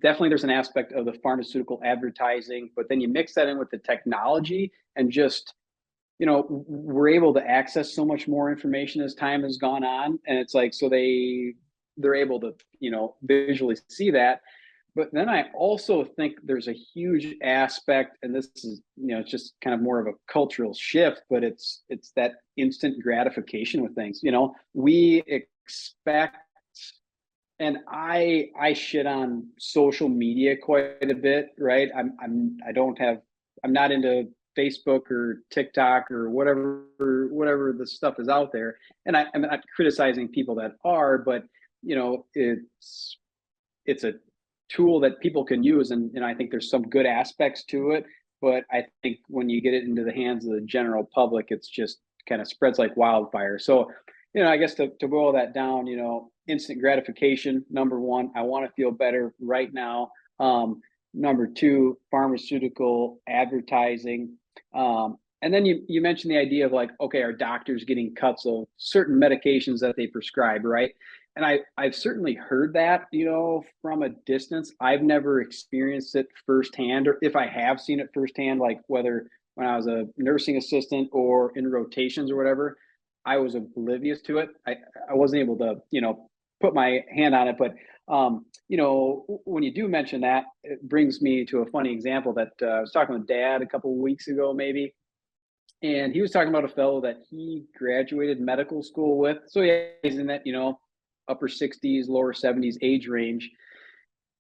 definitely there's an aspect of the pharmaceutical advertising, but then you mix that in with the technology and just we're able to access so much more information as time has gone on. And it's like, so they're able to visually see that. But then I also think there's a huge aspect, and this is it's just kind of more of a cultural shift, but it's that instant gratification with things. We expect, and I shit on social media quite a bit, right? I'm not into Facebook or TikTok or whatever the stuff is out there. And I'm not criticizing people that are, but it's a tool that people can use, and I think there's some good aspects to it. But I think when you get it into the hands of the general public, it's just kind of spreads like wildfire. So, I guess to boil that down, instant gratification, number one, I want to feel better right now. Number two, pharmaceutical advertising. And then you mentioned the idea of like, okay, are doctors getting cuts of certain medications that they prescribe, right? And I've certainly heard that, from a distance. I've never experienced it firsthand, or if I have seen it firsthand, like whether when I was a nursing assistant or in rotations or whatever, I was oblivious to it. I wasn't able to, put my hand on it. But, when you do mention that, it brings me to a funny example that I was talking with Dad a couple of weeks ago, maybe. And he was talking about a fellow that he graduated medical school with. So yeah, he's in that, upper 60s, lower 70s age range.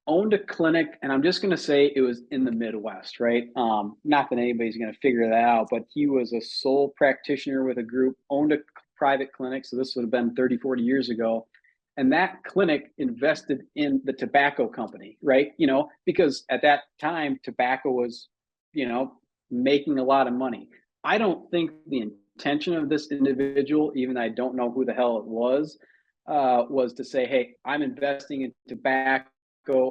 Owned a clinic, and I'm just going to say it was in the Midwest, right? Not that anybody's going to figure that out, but he was a sole practitioner with a group, owned a private clinic. So this would have been 30, 40 years ago. And that clinic invested in the tobacco company, right? Because at that time, tobacco was, making a lot of money. I don't think the intention of this individual, even though I don't know who the hell it was to say, hey, I'm investing in tobacco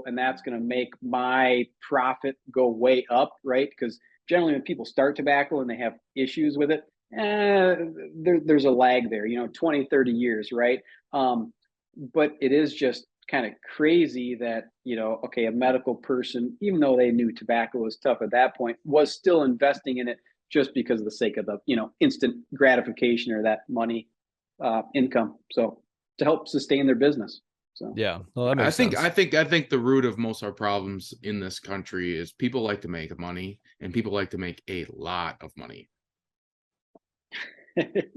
and that's going to make my profit go way up, right? Because generally when people start tobacco and they have issues with it, there's a lag there, 20, 30 years, right? But it is just kind of crazy that, okay, a medical person, even though they knew tobacco was tough at that point, was still investing in it just because of the sake of the, instant gratification or that money, income. So to help sustain their business. So yeah, well, that makes sense. I think the root of most of our problems in this country is people like to make money, and people like to make a lot of money.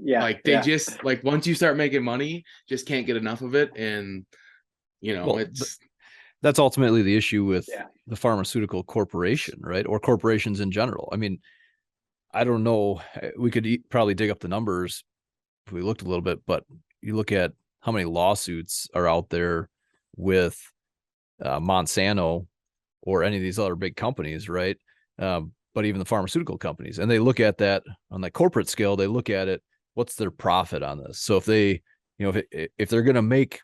Yeah, like they just like once you start making money, just can't get enough of it, and that's ultimately the issue with the pharmaceutical corporation, right? Or corporations in general. I mean, I don't know. We could probably dig up the numbers if we looked a little bit, but you look at how many lawsuits are out there with Monsanto or any of these other big companies, right? But even the pharmaceutical companies, and they look at that on the corporate scale. They look at it, what's their profit on this? So if they, if they're going to make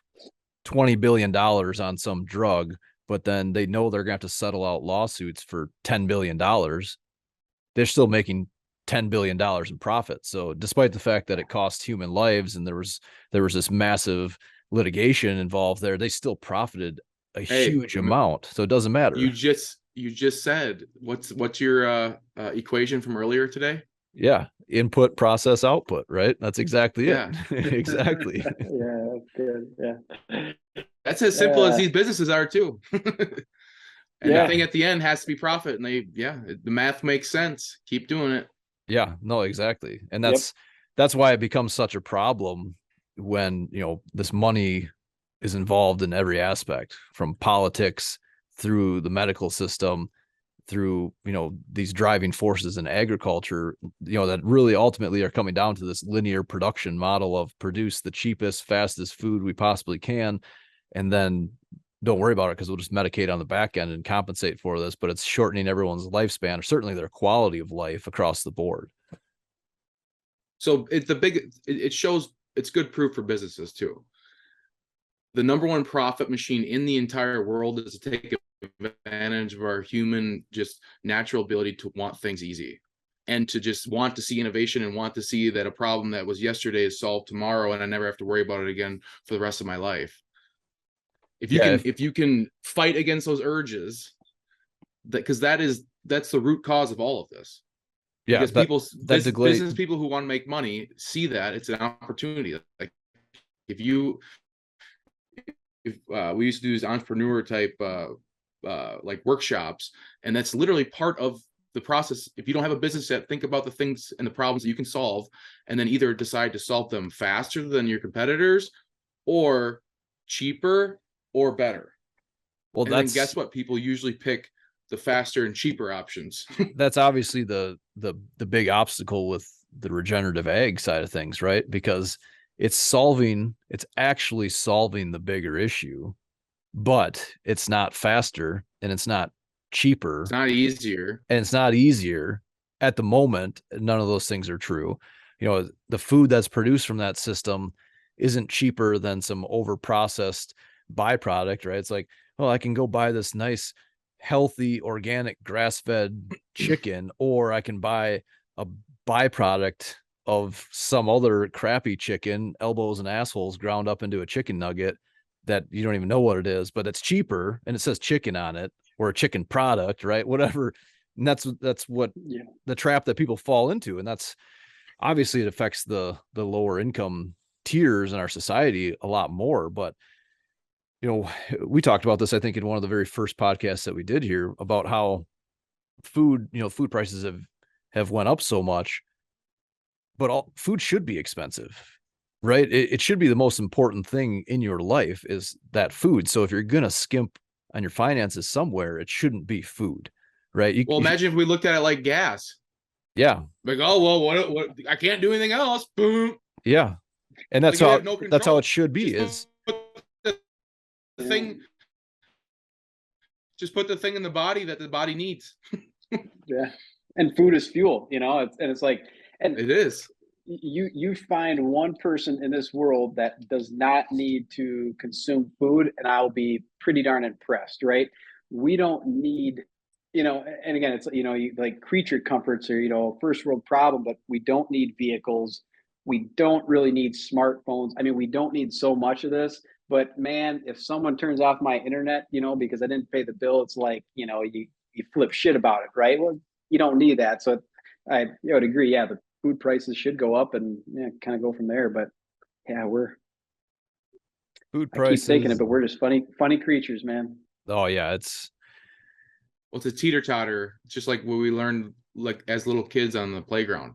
$20 billion on some drug, but then they know they're going to have to settle out lawsuits for $10 billion, they're still making $10 billion in profit. So despite the fact that it cost human lives and there was this massive litigation involved there, they still profited a huge amount. So it doesn't matter. You just said, what's your equation from earlier today? Yeah. Input, process, output, right? That's exactly it. Exactly. Yeah, that's good. Yeah. That's as simple as these businesses are too. And the thing at the end has to be profit. And the math makes sense. Keep doing it. Yeah, no, exactly. And that's why it becomes such a problem when, this money is involved in every aspect, from politics through the medical system, through, these driving forces in agriculture, that really ultimately are coming down to this linear production model of produce the cheapest, fastest food we possibly can, and then don't worry about it because we'll just medicate on the back end and compensate for this, but it's shortening everyone's lifespan, or certainly their quality of life across the board. So it shows it's good proof for businesses too. The number one profit machine in the entire world is to take advantage of our human, just natural ability to want things easy, and to just want to see innovation and want to see that a problem that was yesterday is solved tomorrow, and I never have to worry about it again for the rest of my life. If you can fight against those urges, because that's the root cause of all of this. Yeah, because business people who want to make money see that it's an opportunity. Like if we used to do these entrepreneur type like workshops, and that's literally part of the process. If you don't have a business yet, think about the things and the problems that you can solve, and then either decide to solve them faster than your competitors, or cheaper, or better. Well, and then guess what? People usually pick the faster and cheaper options. That's obviously the big obstacle with the regenerative ag side of things, right? Because it's actually solving the bigger issue, but it's not faster and it's not cheaper. It's not easier. And it's not easier at the moment. None of those things are true. The food that's produced from that system isn't cheaper than some over-processed byproduct, right? It's like, I can go buy this nice, healthy, organic, grass-fed chicken, or I can buy a byproduct of some other crappy chicken, elbows and assholes ground up into a chicken nugget that you don't even know what it is, but it's cheaper and it says chicken on it, or a chicken product, right? Whatever. And that's what the trap that people fall into. And that's obviously, it affects the lower income tiers in our society a lot more. But we talked about this, I think, in one of the very first podcasts that we did here, about how food prices have went up so much, but food should be expensive, right? It should be the most important thing in your life, is that food. So if you're going to skimp on your finances somewhere, it shouldn't be food, right? Imagine if we looked at it like gas. Yeah. Like, oh, well, what I can't do anything else. Boom. Yeah. And that's how it should be. Just put the thing in the body that the body needs. Yeah. And food is fuel, it's like, and it is. You find one person in this world that does not need to consume food, and I'll be pretty darn impressed, right? We don't need and again, it's, like creature comforts are, first world problem, but we don't need vehicles. We don't really need smartphones. I mean, we don't need so much of this, but man, if someone turns off my internet, because I didn't pay the bill, it's like, you flip shit about it, right? Well, you don't need that. So I would agree. Yeah, the food prices should go up and kind of go from there. But yeah, Food I keep thinking it, prices. but we're just funny creatures, man. Oh yeah, Well, it's a teeter-totter, just like what we learned like as little kids on the playground.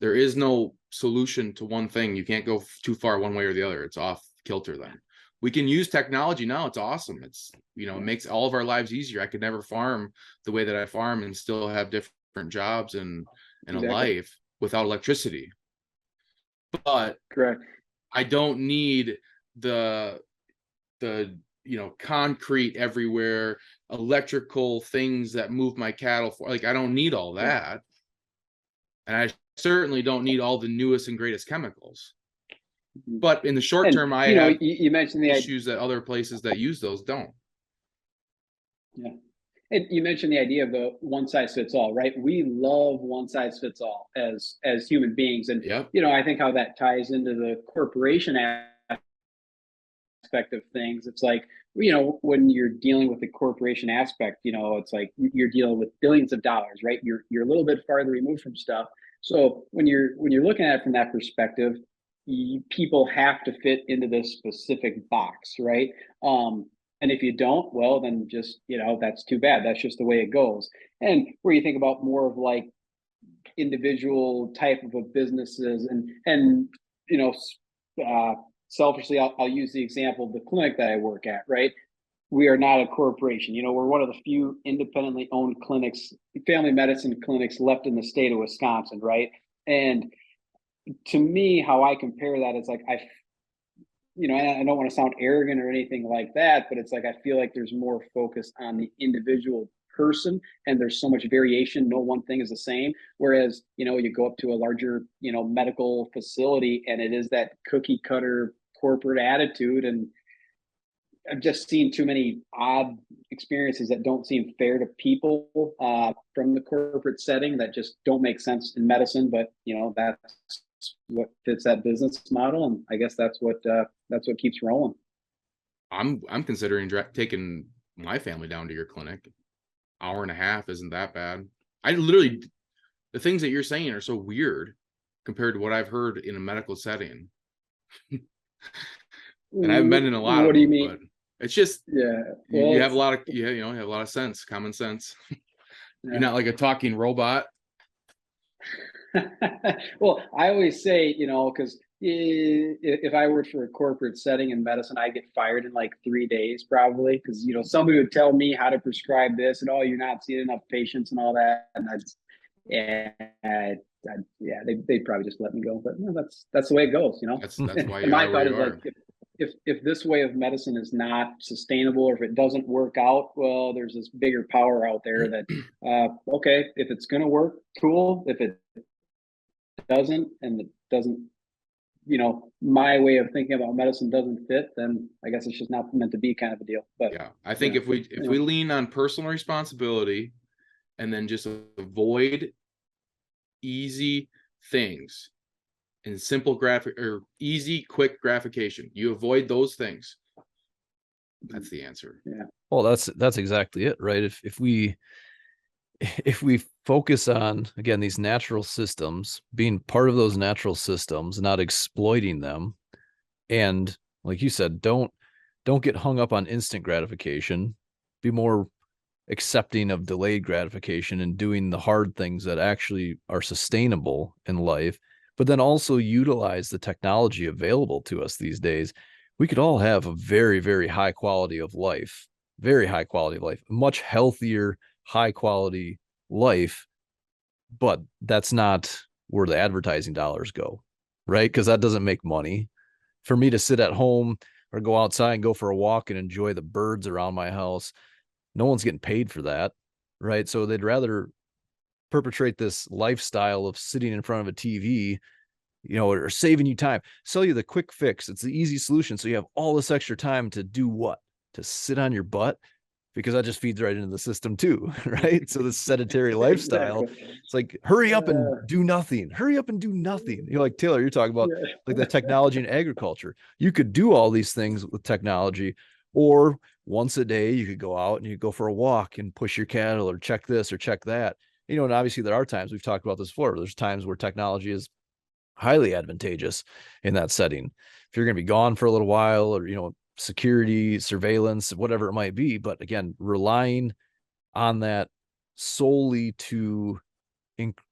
There is no solution to one thing. You can't go too far one way or the other. It's off kilter then. We can use technology now. It's awesome. It's, it makes all of our lives easier. I could never farm the way that I farm and still have different jobs and a life without electricity. But correct. I don't need the concrete everywhere, electrical things that move my cattle for, like, I don't need all that. And I certainly don't need all the newest and greatest chemicals. But in the short term, I have you mentioned the issues that other places that use those don't. Yeah. And you mentioned the idea of the one size fits all, right? We love one size fits all as human beings. And, I think how that ties into the corporation aspect of things, it's like, when you're dealing with the corporation aspect, it's like you're dealing with billions of dollars, right? You're a little bit farther removed from stuff. So when you're looking at it from that perspective, people have to fit into this specific box, right? And if you don't, well, then just, that's too bad. That's just the way it goes. And where you think about more of like individual type of a businesses and selfishly, I'll use the example of the clinic that I work at, right? We are not a corporation. We're one of the few independently owned clinics, family medicine clinics left in the state of Wisconsin, right? And to me, how I compare that is like, I don't want to sound arrogant or anything like that, but it's like, I feel like there's more focus on the individual person and there's so much variation. No one thing is the same. Whereas, you go up to a larger, medical facility and it is that cookie cutter corporate attitude. And I've just seen too many odd experiences that don't seem fair to people from the corporate setting that just don't make sense in medicine. But, that's what fits that business model. And I guess that's what keeps rolling. I'm considering taking my family down to your clinic. Hour and a half isn't that bad. The things that you're saying are so weird compared to what I've heard in a medical setting. And I've been in a lot of them, but it's just, you have a lot of, you have a lot of sense, common sense. You're not like a talking robot. Well, I always say, because if I worked for a corporate setting in medicine, I'd get fired in like 3 days probably, because somebody would tell me how to prescribe this and you're not seeing enough patients and all that, and they'd probably just let me go. But no, that's the way it goes. That's why you my are thought where is you are. like, if this way of medicine is not sustainable, or if it doesn't work out, well, there's this bigger power out there that okay, if it's gonna work, cool. If it doesn't, and it doesn't, my way of thinking about medicine doesn't fit, then I guess it's just not meant to be, kind of a deal. But yeah, I think if we lean on personal responsibility and then just avoid easy things and simple easy, quick gratification, you avoid those things. That's the answer. Yeah. Well, that's exactly it, right? If we focus on, again, these natural systems, being part of those natural systems, not exploiting them, and like you said, don't get hung up on instant gratification, be more accepting of delayed gratification and doing the hard things that actually are sustainable in life, but then also utilize the technology available to us these days, we could all have a very, very high quality of life, much healthier, high quality life. But that's not where the advertising dollars go, right? Because that doesn't make money. For me to sit at home or go outside and go for a walk and enjoy the birds around my house, no one's getting paid for that, right? So they'd rather perpetrate this lifestyle of sitting in front of a TV, or saving you time, sell you the quick fix. It's the easy solution. So you have all this extra time to do what? To sit on your butt. because that just feeds right into the system too, right? So this sedentary lifestyle, it's like, hurry up and do nothing. Hurry up and do nothing. You're like, Taylor, you're talking about like the technology in agriculture. You could do all these things with technology, or once a day you could go out and you go for a walk and push your cattle or check this or check that. You know, and obviously there are times, we've talked about this before, there's times where technology is highly advantageous in that setting. If you're going to be gone for a little while, or, you know, security, surveillance, whatever it might be. But again, relying on that solely to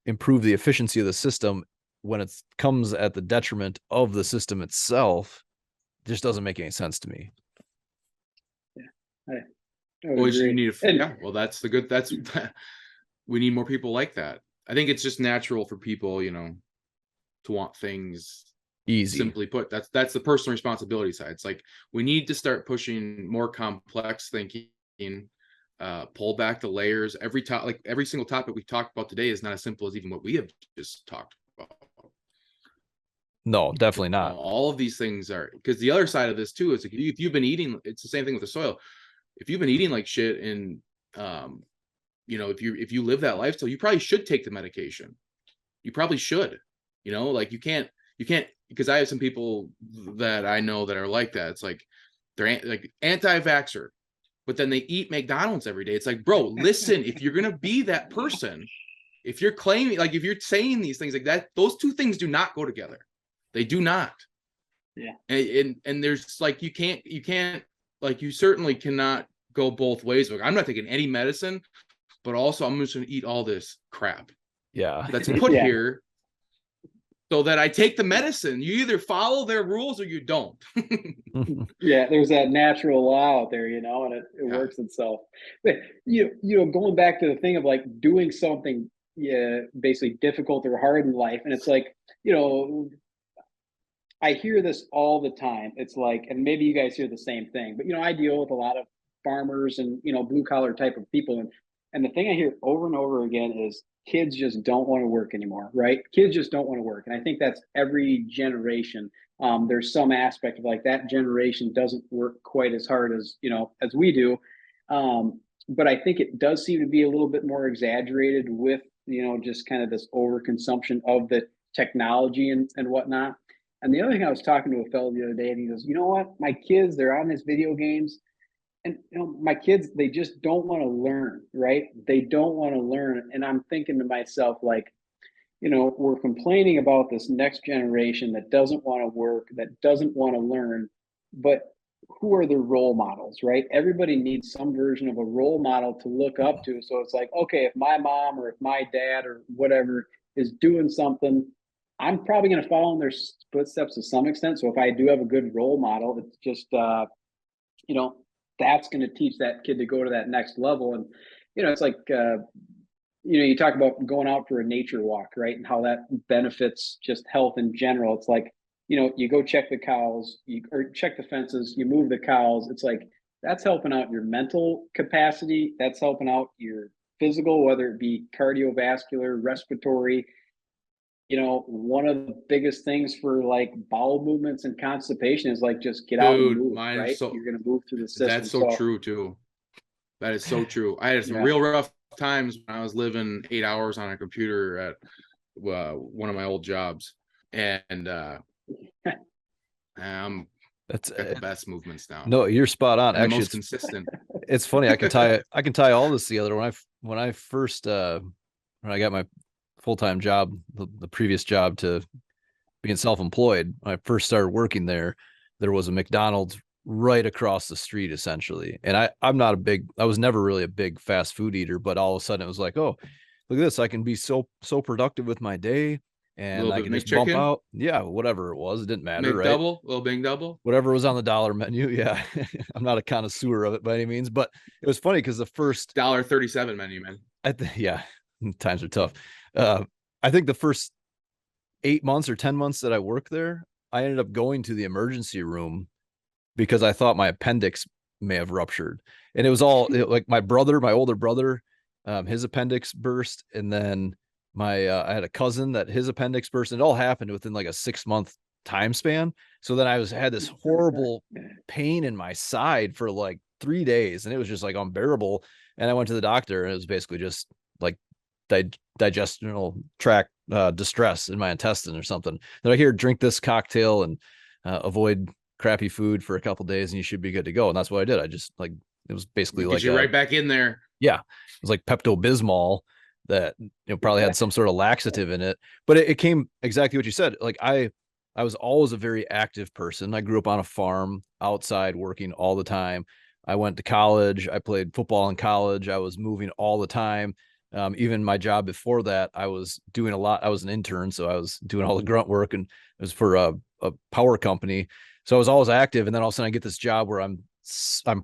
improve the efficiency of the system when it comes at the detriment of the system itself just doesn't make any sense to me. Yeah, well, you need well, that's the good, that's we need more people like that. I think it's just natural for people, you know, to want things easy. Simply put, that's the personal responsibility side. It's like we need to start pushing more complex thinking, pull back the layers. Every single topic we talked about today is not as simple as even what we have just talked about. No, definitely not. All of these things are, because the other side of this too is, if you've been eating, it's the same thing with the soil. If you've been eating like shit, and you know, if you live that lifestyle, you probably should take the medication. You probably should. You know, like you can't, because I have some people that I know that are like that. It's like they're like anti-vaxxer, but then they eat McDonald's every day. It's like, bro, listen, if you're gonna be that person, if you're claiming, like, if you're saying these things like that, those two things do not go together. They do not. Yeah. And there's like, you can't, like, you certainly cannot go both ways. Like, I'm not taking any medicine, but also I'm just gonna eat all this crap. Yeah. That's put here so that I take the medicine. You either follow their rules or you don't. Yeah, there's that natural law out there, you know, and it works itself. But you know, going back to the thing of like doing something basically difficult or hard in life, and it's like, you know, I hear this all the time. It's like, and maybe you guys hear the same thing, but you know, I deal with a lot of farmers and, you know, blue collar type of people, and the thing I hear over and over again is kids just don't want to work anymore, right? Kids just don't want to work. And I think that's every generation. There's some aspect of like that generation doesn't work quite as hard as, you know, as we do. But I think it does seem to be a little bit more exaggerated with, you know, just kind of this overconsumption of the technology and whatnot. And the other thing, I was talking to a fellow the other day, and he goes, you know what, my kids, they're on these video games. And you know, my kids, they just don't want to learn, right? They don't want to learn. And I'm thinking to myself, like, you know, we're complaining about this next generation that doesn't want to work, that doesn't want to learn, but who are the role models, right? Everybody needs some version of a role model to look up to. So it's like, okay, if my mom or if my dad or whatever is doing something, I'm probably going to follow in their footsteps to some extent. So if I do have a good role model, it's just, you know, that's going to teach that kid to go to that next level. And, you know, it's like, you know, you talk about going out for a nature walk, right? And how that benefits just health in general. It's like, you know, you go check the cows, or check the fences, you move the cows. It's like, that's helping out your mental capacity. That's helping out your physical, whether it be cardiovascular, respiratory. You know, one of the biggest things for like bowel movements and constipation is like, just get out and move, right? You're going to move through the system. That's so true too. That is so true. I had some real rough times when I was living 8 hours on a computer at one of my old jobs, and that's got the best movements now. No, you're spot on. Actually, most consistent. It's funny. I can tie all this together. When I first when I got my full-time job, the previous job to being self-employed, when I first started working there was a McDonald's right across the street, essentially. And I was never really a big fast food eater, but all of a sudden it was like, oh, look at this. I can be so productive with my day, and I can just bump out. Yeah, whatever it was. It didn't matter, right? Little bing double. Whatever was on the dollar menu. Yeah. I'm not a connoisseur of it by any means, but it was funny because the first $1.37 menu, man. Yeah, times are tough. I think the first 8 months or 10 months that I worked there, I ended up going to the emergency room because I thought my appendix may have ruptured. And it was all like my older brother, his appendix burst. And then I had a cousin that his appendix burst, and it all happened within like a 6-month time span. So then I had this horrible pain in my side for like 3 days, and it was just like unbearable. And I went to the doctor, and it was basically just like digestional tract distress in my intestine or something. They're like, here, drink this cocktail and avoid crappy food for a couple days, and you should be good to go. And that's what I did. I just like, it was basically like you right back in there. Yeah, it was like Pepto-Bismol that probably had some sort of laxative in it. But it came exactly what you said. Like I was always a very active person. I grew up on a farm, outside working all the time. I went to college. I played football in college. I was moving all the time. Even my job before that, I was doing a lot. I was an intern, so I was doing all the grunt work, and it was for a power company. So I was always active. And then all of a sudden I get this job where I'm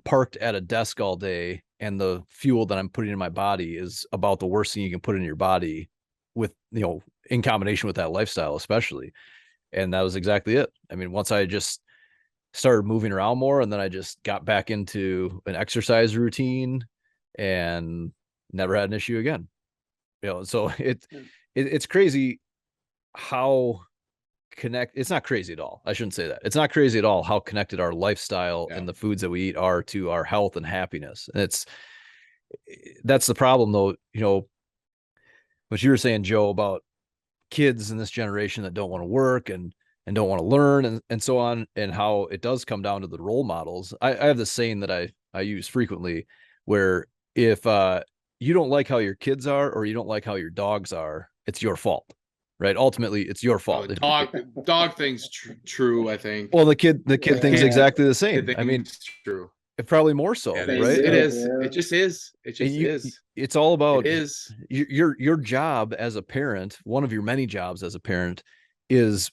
parked at a desk all day, and the fuel that I'm putting in my body is about the worst thing you can put in your body, with, in combination with that lifestyle, especially. And that was exactly it. I mean, once I just started moving around more, and then I just got back into an exercise routine and never had an issue again. So it's crazy how it's not crazy at all. I shouldn't say that. It's not crazy at all how connected our lifestyle and the foods that we eat are to our health and happiness. And that's the problem, though. What you were saying, Joe, about kids in this generation that don't want to work and don't want to learn and so on, and how it does come down to the role models. I have this saying that I use frequently, where if you don't like how your kids are, or you don't like how your dogs are, it's your fault. Right? Ultimately, it's your fault. Dog thing's true, I think. Well, the kid thing's exactly the same. I mean, it's true. It probably more so, right? It is. It just is. It just is. It's all about your job as a parent. One of your many jobs as a parent is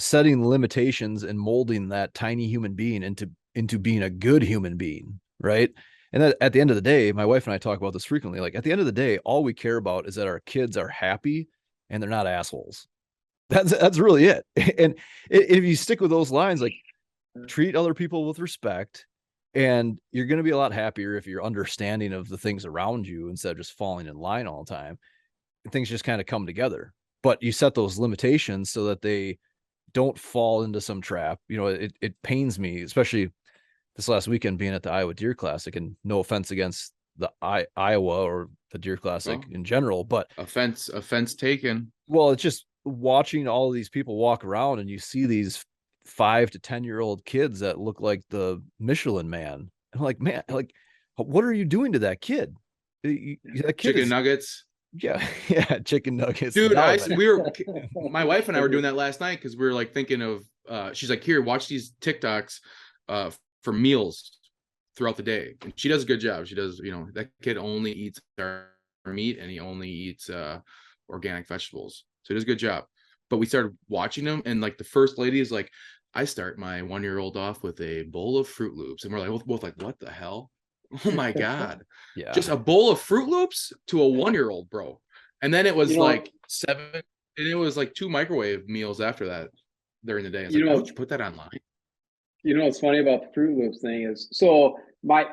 setting limitations and molding that tiny human being into being a good human being, right? And that, at the end of the day, my wife and I talk about this frequently. Like, at the end of the day, all we care about is that our kids are happy and they're not assholes. That's really it. And if you stick with those lines, like, treat other people with respect, and you're going to be a lot happier if you're understanding of the things around you instead of just falling in line all the time. Things just kind of come together. But you set those limitations so that they don't fall into some trap. It pains me, especially this last weekend, being at the Iowa Deer Classic, and no offense against the Iowa or the Deer Classic in general, but offense taken. Well, it's just watching all of these people walk around, and you see these 5 to 10-year-old kids that look like the Michelin Man. And I'm like, man, like, what are you doing to that kid? That kid chicken nuggets. Yeah, chicken nuggets. Dude, my wife and I were doing that last night, because we were like thinking of, she's like, here, watch these TikToks for meals throughout the day. And she does a good job. She does, that kid only eats our meat, and he only eats organic vegetables. So he does a good job. But we started watching them, and like the first lady is like, I start my 1-year-old off with a bowl of Fruit Loops. And we're like, both like, what the hell? Oh my God. Yeah. Just a bowl of Fruit Loops to a 1-year-old, bro. And then it was like 7, and it was like 2 microwave meals after that during the day. I was like, why would you put that online? What's funny about the Fruit Loops thing is, so my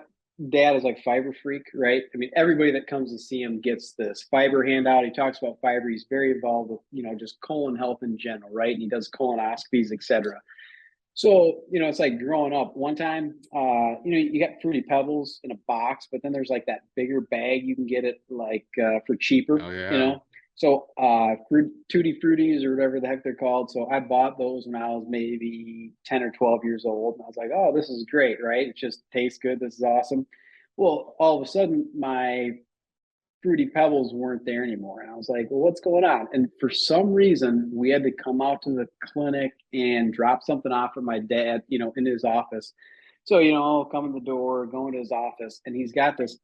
dad is like fiber freak, right? I mean, everybody that comes to see him gets this fiber handout. He talks about fiber. He's very involved with, just colon health in general, right? And he does colonoscopies, etc. So, it's like growing up. One time, you got Fruity Pebbles in a box, but then there's like that bigger bag you can get it like for cheaper, Oh, yeah. So Tutti Fruities or whatever the heck they're called. So I bought those when I was maybe 10 or 12 years old. And I was like, oh, this is great, right? It just tastes good. This is awesome. Well, all of a sudden, my Fruity Pebbles weren't there anymore. And I was like, well, what's going on? And for some reason, we had to come out to the clinic and drop something off for my dad, in his office. So, I'll come in the door, go into his office, and he's got this,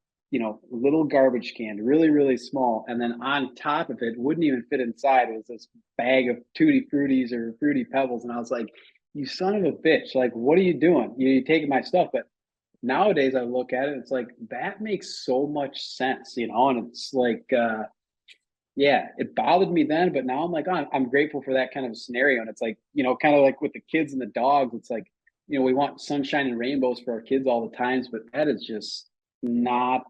little garbage can, really, really small. And then on top of it, wouldn't even fit inside, it was this bag of Tutti Fruities or Fruity Pebbles. And I was like, you son of a bitch, like, what are you doing? You're taking my stuff. But nowadays I look at it, it's like, that makes so much sense, and it's like, it bothered me then, but now I'm like, oh, I'm grateful for that kind of scenario. And it's like, kind of like with the kids and the dogs, it's like, we want sunshine and rainbows for our kids all the times, but that is just not,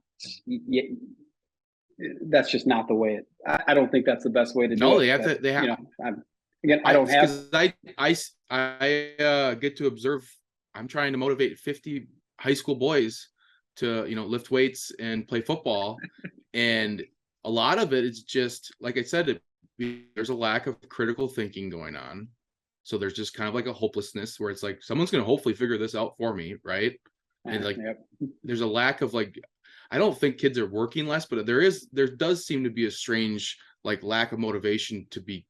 that's just not the way I don't think that's the best way to do it. No, they have, I don't have, because I get to observe. I'm trying to motivate 50 high school boys to, lift weights and play football. And a lot of it is just, like I said, there's a lack of critical thinking going on. So there's just kind of like a hopelessness where it's like, someone's going to hopefully figure this out for me. Right. And like, there's a lack of like, I don't think kids are working less, but there does seem to be a strange like lack of motivation to be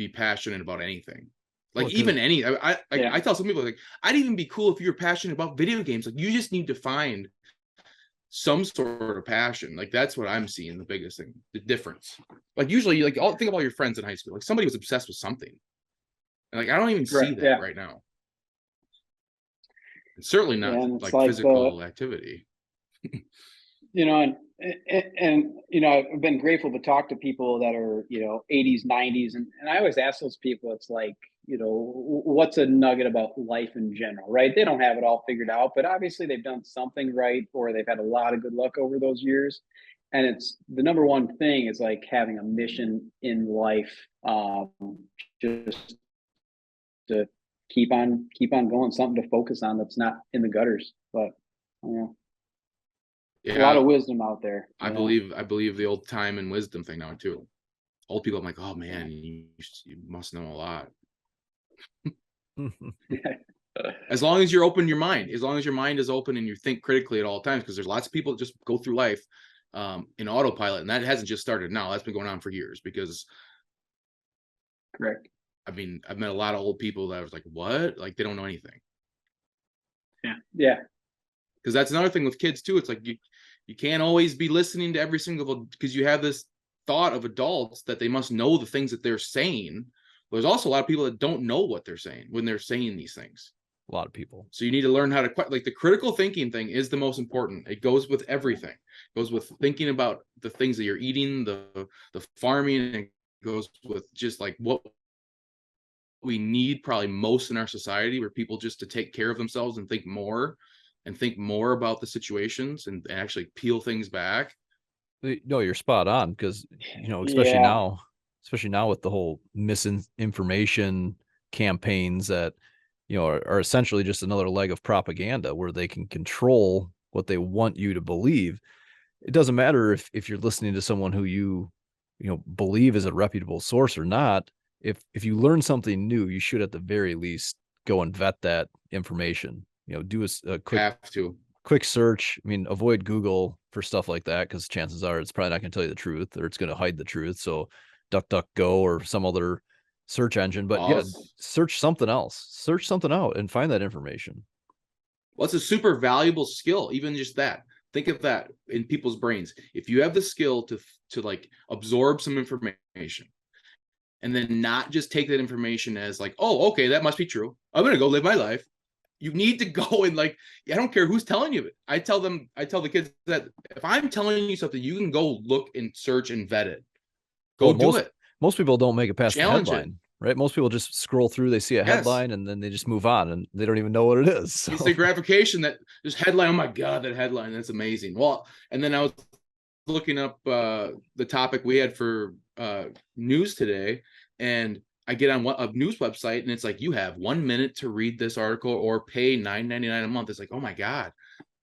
passionate about anything. Like even any, I tell some people like, I'd even be cool if you were passionate about video games. Like you just need to find some sort of passion. Like that's what I'm seeing, the biggest thing, the difference. Like usually, like think about your friends in high school. Like somebody was obsessed with something. And like I don't even see that right now. It's certainly not like physical activity. I've been grateful to talk to people that are 80s, 90s, and I always ask those people, it's like, what's a nugget about life in general, right? They don't have it all figured out, but obviously they've done something right, or they've had a lot of good luck over those years. And it's the number one thing is like having a mission in life, just to keep on going, something to focus on that's not in the gutters. But a lot of wisdom out there. I believe the old time and wisdom thing now too. Old people, I'm like, oh man, you must know a lot. As long as you're open your mind, as long as your mind is open and you think critically at all times, because there's lots of people that just go through life in autopilot, and that hasn't just started now. That's been going on for years. Because correct. I mean, I've met a lot of old people that I was like, what? Like they don't know anything. Yeah. Because that's another thing with kids too. It's like you can't always be listening to every single, because you have this thought of adults that they must know the things that they're saying. There's also a lot of people that don't know what they're saying when they're saying these things. A lot of people. So you need to learn how to, like, the critical thinking thing is the most important. It goes with everything. It goes with thinking about the things that you're eating, the farming, and it goes with just like what we need probably most in our society, where people just to take care of themselves and think more about the situations and actually peel things back. No, you're spot on, because especially now with the whole misinformation campaigns that are essentially just another leg of propaganda, where they can control what they want you to believe. It doesn't matter if you're listening to someone who you believe is a reputable source or not. If you learn something new, you should at the very least go and vet that information. Do a quick search. I mean, avoid Google for stuff like that, because chances are it's probably not going to tell you the truth, or it's going to hide the truth. So DuckDuckGo or some other search engine, but search something else, search something out and find that information. Well, it's a super valuable skill. Even just that, think of that in people's brains. If you have the skill to like absorb some information and then not just take that information as like, oh, okay, that must be true, I'm going to go live my life. You need to go and like, I don't care who's telling you it. I tell the kids that if I'm telling you something, you can go look and search and vet it. Do it. Most people don't make it past the headline, right? Most people just scroll through, they see a headline, and then they just move on, and they don't even know what it is. So. It's the gratification that just headline. Oh my God, that headline, that's amazing. Well, and then I was looking up the topic we had for news today, and I get on a news website, and it's like, you have 1 minute to read this article or pay $9.99 a month. It's like, oh my God,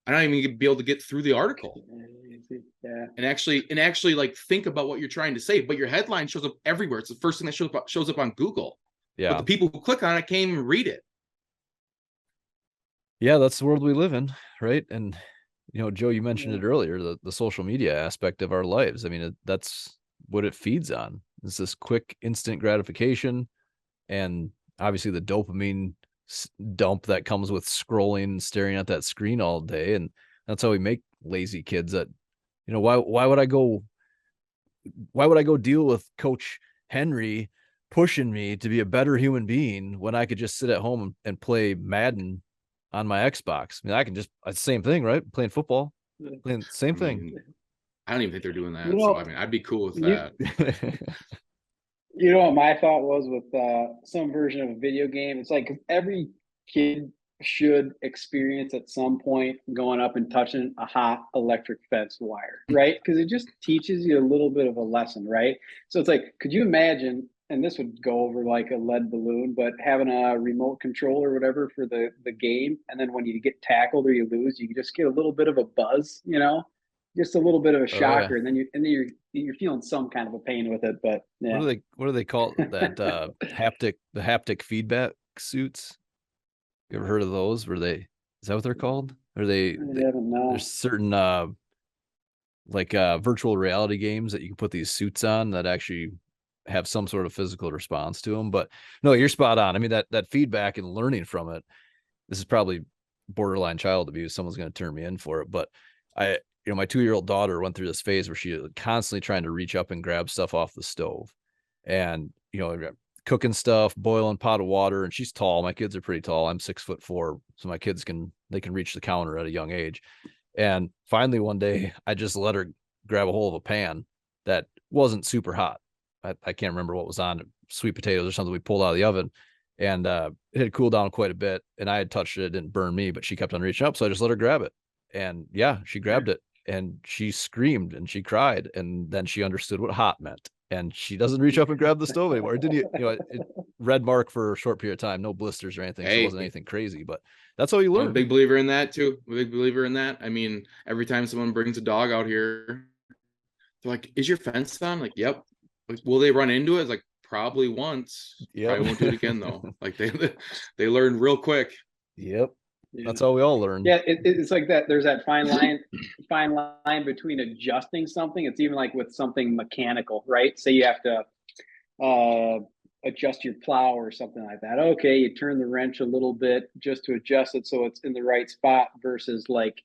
I don't even be able to get through the article. Yeah. And actually like think about what you're trying to say, but your headline shows up everywhere. It's the first thing that shows up on Google. Yeah. But the people who click on it can't even read it. Yeah, that's the world we live in, right? And Joe, you mentioned it earlier, the social media aspect of our lives. I mean, that's what it feeds on. It's this quick, instant gratification, and obviously the dopamine dump that comes with scrolling and staring at that screen all day. And that's how we make lazy kids. That why would I go deal with Coach Henry pushing me to be a better human being when I could just sit at home and play Madden on my Xbox? I mean, I can just, it's the same thing, right? Playing football, playing same thing. I don't even think they're doing that. So I mean, I'd be cool with that. What my thought was with some version of a video game? It's like every kid should experience at some point going up and touching a hot electric fence wire, right? Because it just teaches you a little bit of a lesson, right? So it's like, could you imagine and this would go over like a lead balloon, but having a remote control or whatever for the game, and then when you get tackled or you lose, you just get a little bit of a buzz, just a little bit of a Oh yeah. shocker, and then you're feeling some kind of a pain with it. But yeah, What do they call that? The haptic feedback suits. You ever heard of those? Is that what they're called? Or I haven't know. there's certain like virtual reality games that you can put these suits on that actually have some sort of physical response to them. But no, you're spot on. I mean, that feedback and learning from it, this is probably borderline child abuse. Someone's going to turn me in for it. But my 2-year-old daughter went through this phase where she was constantly trying to reach up and grab stuff off the stove, and cooking stuff, boiling pot of water. And she's tall. My kids are pretty tall. I'm 6'4", so my kids can reach the counter at a young age. And finally one day I just let her grab a hold of a pan that wasn't super hot. I can't remember what was on it, sweet potatoes or something we pulled out of the oven, and it had cooled down quite a bit, and I had touched it. It didn't burn me, but she kept on reaching up, so I just let her grab it. And yeah, she grabbed it, and she screamed and she cried, and then she understood what hot meant, and she doesn't reach up and grab the stove anymore. It didn't, red mark for a short period of time, no blisters or anything, so it wasn't anything crazy, but that's how you learn. I'm a big believer in that too. I'm a big believer in that. I mean, every time someone brings a dog out here, they're like, "Is your fence on?" Like, "Yep." Like, will they run into it? It's like, probably once. Yep. Probably won't do it again though. Like they learn real quick. Yep. That's how we all learn. Yeah, it's like that. There's that fine line between adjusting something. It's even like with something mechanical, right? Say you have to adjust your plow or something like that. Okay, you turn the wrench a little bit just to adjust it so it's in the right spot, versus like,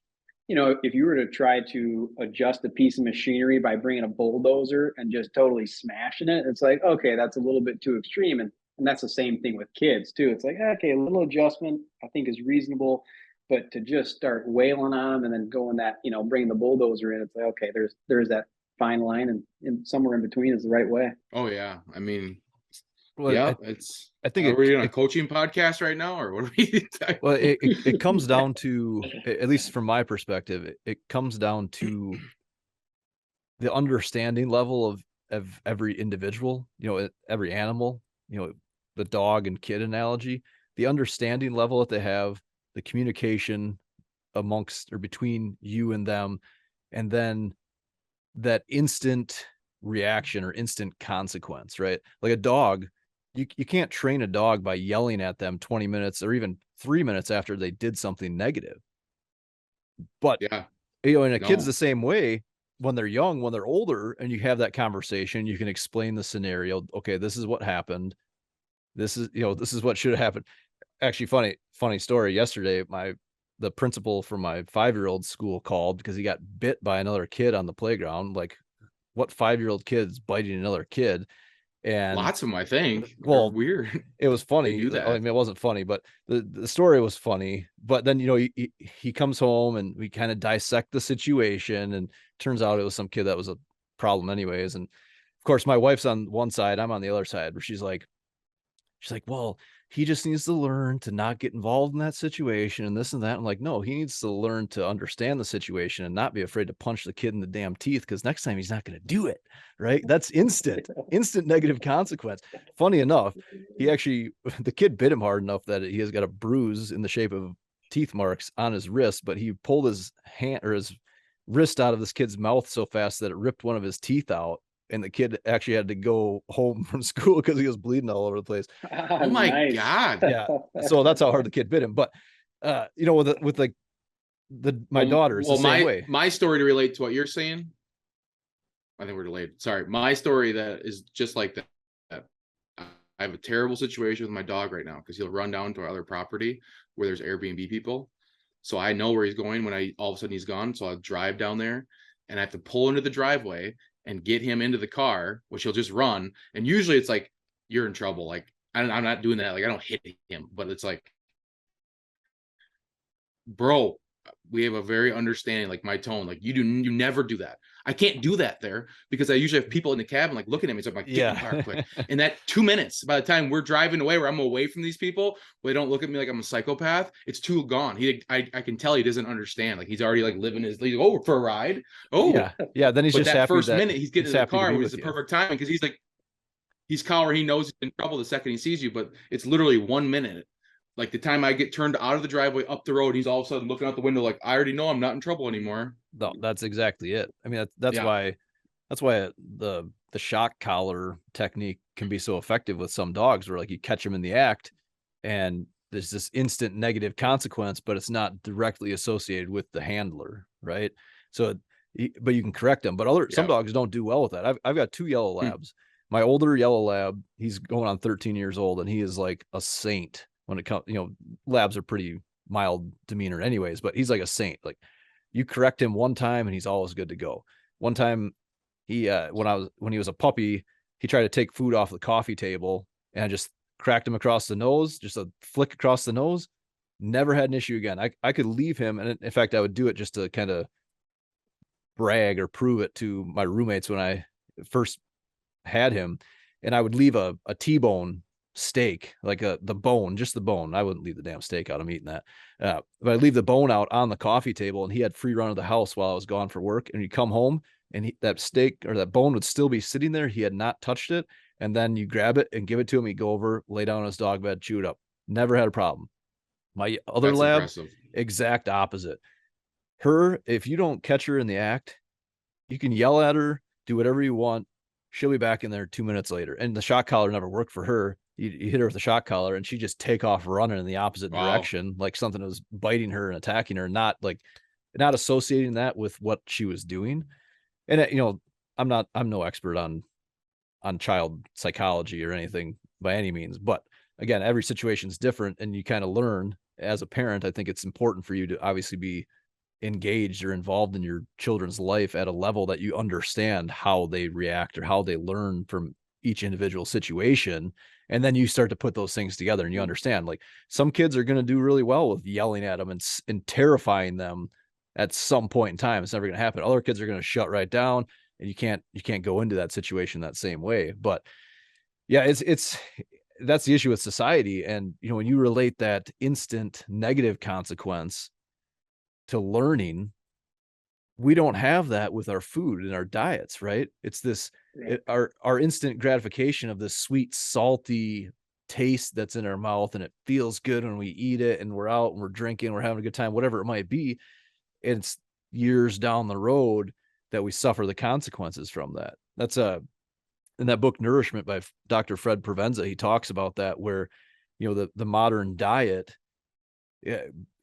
if you were to try to adjust a piece of machinery by bringing a bulldozer and just totally smashing it, it's like, okay, that's a little bit too extreme. And that's the same thing with kids too. It's like, okay, a little adjustment I think is reasonable, but to just start wailing on them and then going that, bringing the bulldozer in, it's like, okay, there's that fine line, and somewhere in between is the right way. Oh yeah, I mean, well, yeah, I think are we doing a coaching podcast right now, or what are we? Well, it comes down to, at least from my perspective, it comes down to the understanding level of every individual, every animal, the dog and kid analogy, the understanding level that they have, the communication amongst or between you and them, and then that instant reaction or instant consequence, right? Like a dog, you can't train a dog by yelling at them 20 minutes or even 3 minutes after they did something negative. But yeah, and a kid's the same way. When they're young, when they're older, and you have that conversation, you can explain the scenario. Okay, this is what happened. This is what should have happened. Actually, funny story. Yesterday, the principal from my 5-year-old school called because he got bit by another kid on the playground. Like, what 5-year-old kid's biting another kid? And lots of them, I think. Well, weird. It was funny. I mean, it wasn't funny, but the story was funny. But then, he comes home and we kind of dissect the situation, and turns out it was some kid that was a problem anyways. And of course, my wife's on one side, I'm on the other side, where she's like, well, he just needs to learn to not get involved in that situation and this and that. I'm like, no, he needs to learn to understand the situation and not be afraid to punch the kid in the damn teeth, because next time he's not going to do it. Right. That's instant negative consequence. Funny enough, the kid bit him hard enough that he has got a bruise in the shape of teeth marks on his wrist, but he pulled his hand or his wrist out of this kid's mouth so fast that it ripped one of his teeth out. And the kid actually had to go home from school because he was bleeding all over the place. Oh my God. Yeah. So that's how hard the kid bit him. But with my daughter, it's the same way. My story to relate to what you're saying, I think we're delayed. Sorry. My story that is just like that. I have a terrible situation with my dog right now because he'll run down to our other property where there's Airbnb people. So I know where he's going when all of a sudden he's gone. So I'll drive down there and I have to pull into the driveway and get him into the car, which he'll just run. And usually it's like, you're in trouble. Like, I'm not doing that. Like, I don't hit him, but it's like, bro, we have a very understanding, like my tone, like you never do that. I can't do that there because I usually have people in the cabin, like looking at me. So I'm like, get in the car quick. And that 2 minutes, by the time we're driving away, where I'm away from these people, they don't look at me like I'm a psychopath. It's too gone. I can tell he doesn't understand. Like he's already like living his, like, oh, for a ride. Oh yeah. Then he's just that happy first minute he's getting in the car, which is the you. perfect timing because he's like, he's cowering. He knows he's in trouble the second he sees you, but it's literally 1 minute. Like the time I get turned out of the driveway up the road, he's all of a sudden looking out the window like, I already know I'm not in trouble anymore. No, that's exactly it. I mean, that's why the shock collar technique can be so effective with some dogs, where like you catch them in the act and there's this instant negative consequence, but it's not directly associated with the handler, right? So, but you can correct them. But some dogs don't do well with that. I've got 2 yellow labs. My older yellow lab, he's going on 13 years old, and he is like a saint when it comes. Labs are pretty mild demeanor, anyways, but he's like a saint. Like you correct him one time, and he's always good to go. One time, he when he was a puppy, he tried to take food off the coffee table, and I just cracked him across the nose, just a flick across the nose. Never had an issue again. I could leave him, and in fact, I would do it just to kind of brag or prove it to my roommates when I first had him. And I would leave a T-bone steak, like the bone, just the bone. I wouldn't leave the damn steak out. I'm eating that. But I'd leave the bone out on the coffee table, and he had free run of the house while I was gone for work. And he'd come home, and that steak or that bone would still be sitting there. He had not touched it. And then you grab it and give it to him. He'd go over, lay down on his dog bed, chew it up. Never had a problem. My other lab, impressive. Exact opposite. Her, if you don't catch her in the act, you can yell at her, do whatever you want. She'll be back in there 2 minutes later. And the shock collar never worked for her. You hit her with the shock collar, and she just take off running in the opposite direction, like something was biting her and attacking her, not associating that with what she was doing. And I'm no expert on child psychology or anything by any means, but again, every situation is different, and you kind of learn as a parent. I think it's important for you to obviously be engaged or involved in your children's life at a level that you understand how they react or how they learn from each individual situation. And then you start to put those things together, and you understand, like, some kids are going to do really well with yelling at them and terrifying them at some point in time. It's never going to happen. Other kids are going to shut right down, and you can't go into that situation that same way. But yeah, that's the issue with society. And when you relate that instant negative consequence to learning, we don't have that with our food and our diets, right? It's this our instant gratification of this sweet, salty taste that's in our mouth, and it feels good when we eat it, and we're out and we're drinking, we're having a good time, whatever it might be. It's years down the road that we suffer the consequences from that. That's in that book Nourishment by Dr. Fred Provenza, he talks about that, where the modern diet,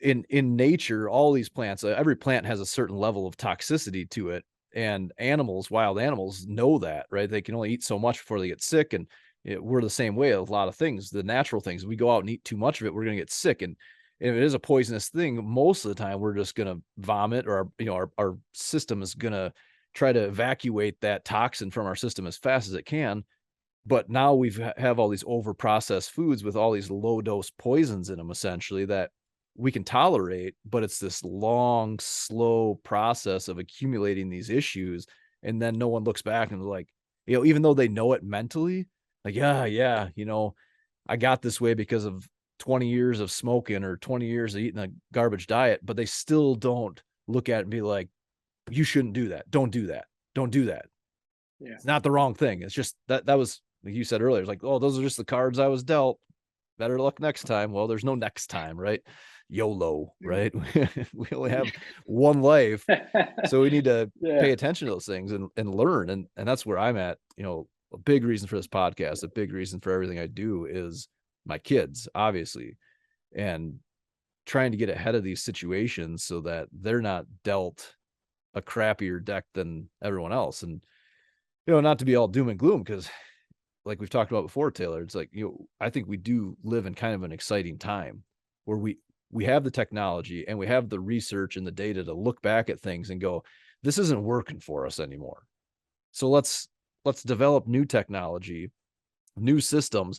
in nature, all these plants, every plant has a certain level of toxicity to it, and wild animals know that, right? They can only eat so much before they get sick. And we're the same way with a lot of things, the natural things. We go out and eat too much of it, we're going to get sick. And if it is a poisonous thing, most of the time we're just going to vomit, or our system is going to try to evacuate that toxin from our system as fast as it can. But now we have all these over processed foods with all these low dose poisons in them, essentially, that we can tolerate, but it's this long, slow process of accumulating these issues. And then no one looks back and like, even though they know it mentally, like, yeah, I got this way because of 20 years of smoking or 20 years of eating a garbage diet, but they still don't look at it and be like, you shouldn't do that. Don't do that. Don't do that. Yeah. It's not the wrong thing. It's just that was, like you said earlier, it's like, oh, those are just the cards I was dealt. Better luck next time. Well, there's no next time, right? YOLO, right? We only have one life. So we need to pay attention to those things and learn. And that's where I'm at. A big reason for this podcast, a big reason for everything I do is my kids, obviously, and trying to get ahead of these situations so that they're not dealt a crappier deck than everyone else. And, not to be all doom and gloom, because like we've talked about before, Taylor, it's like, I think we do live in kind of an exciting time where we have the technology and we have the research and the data to look back at things and go, this isn't working for us anymore. So let's develop new technology, new systems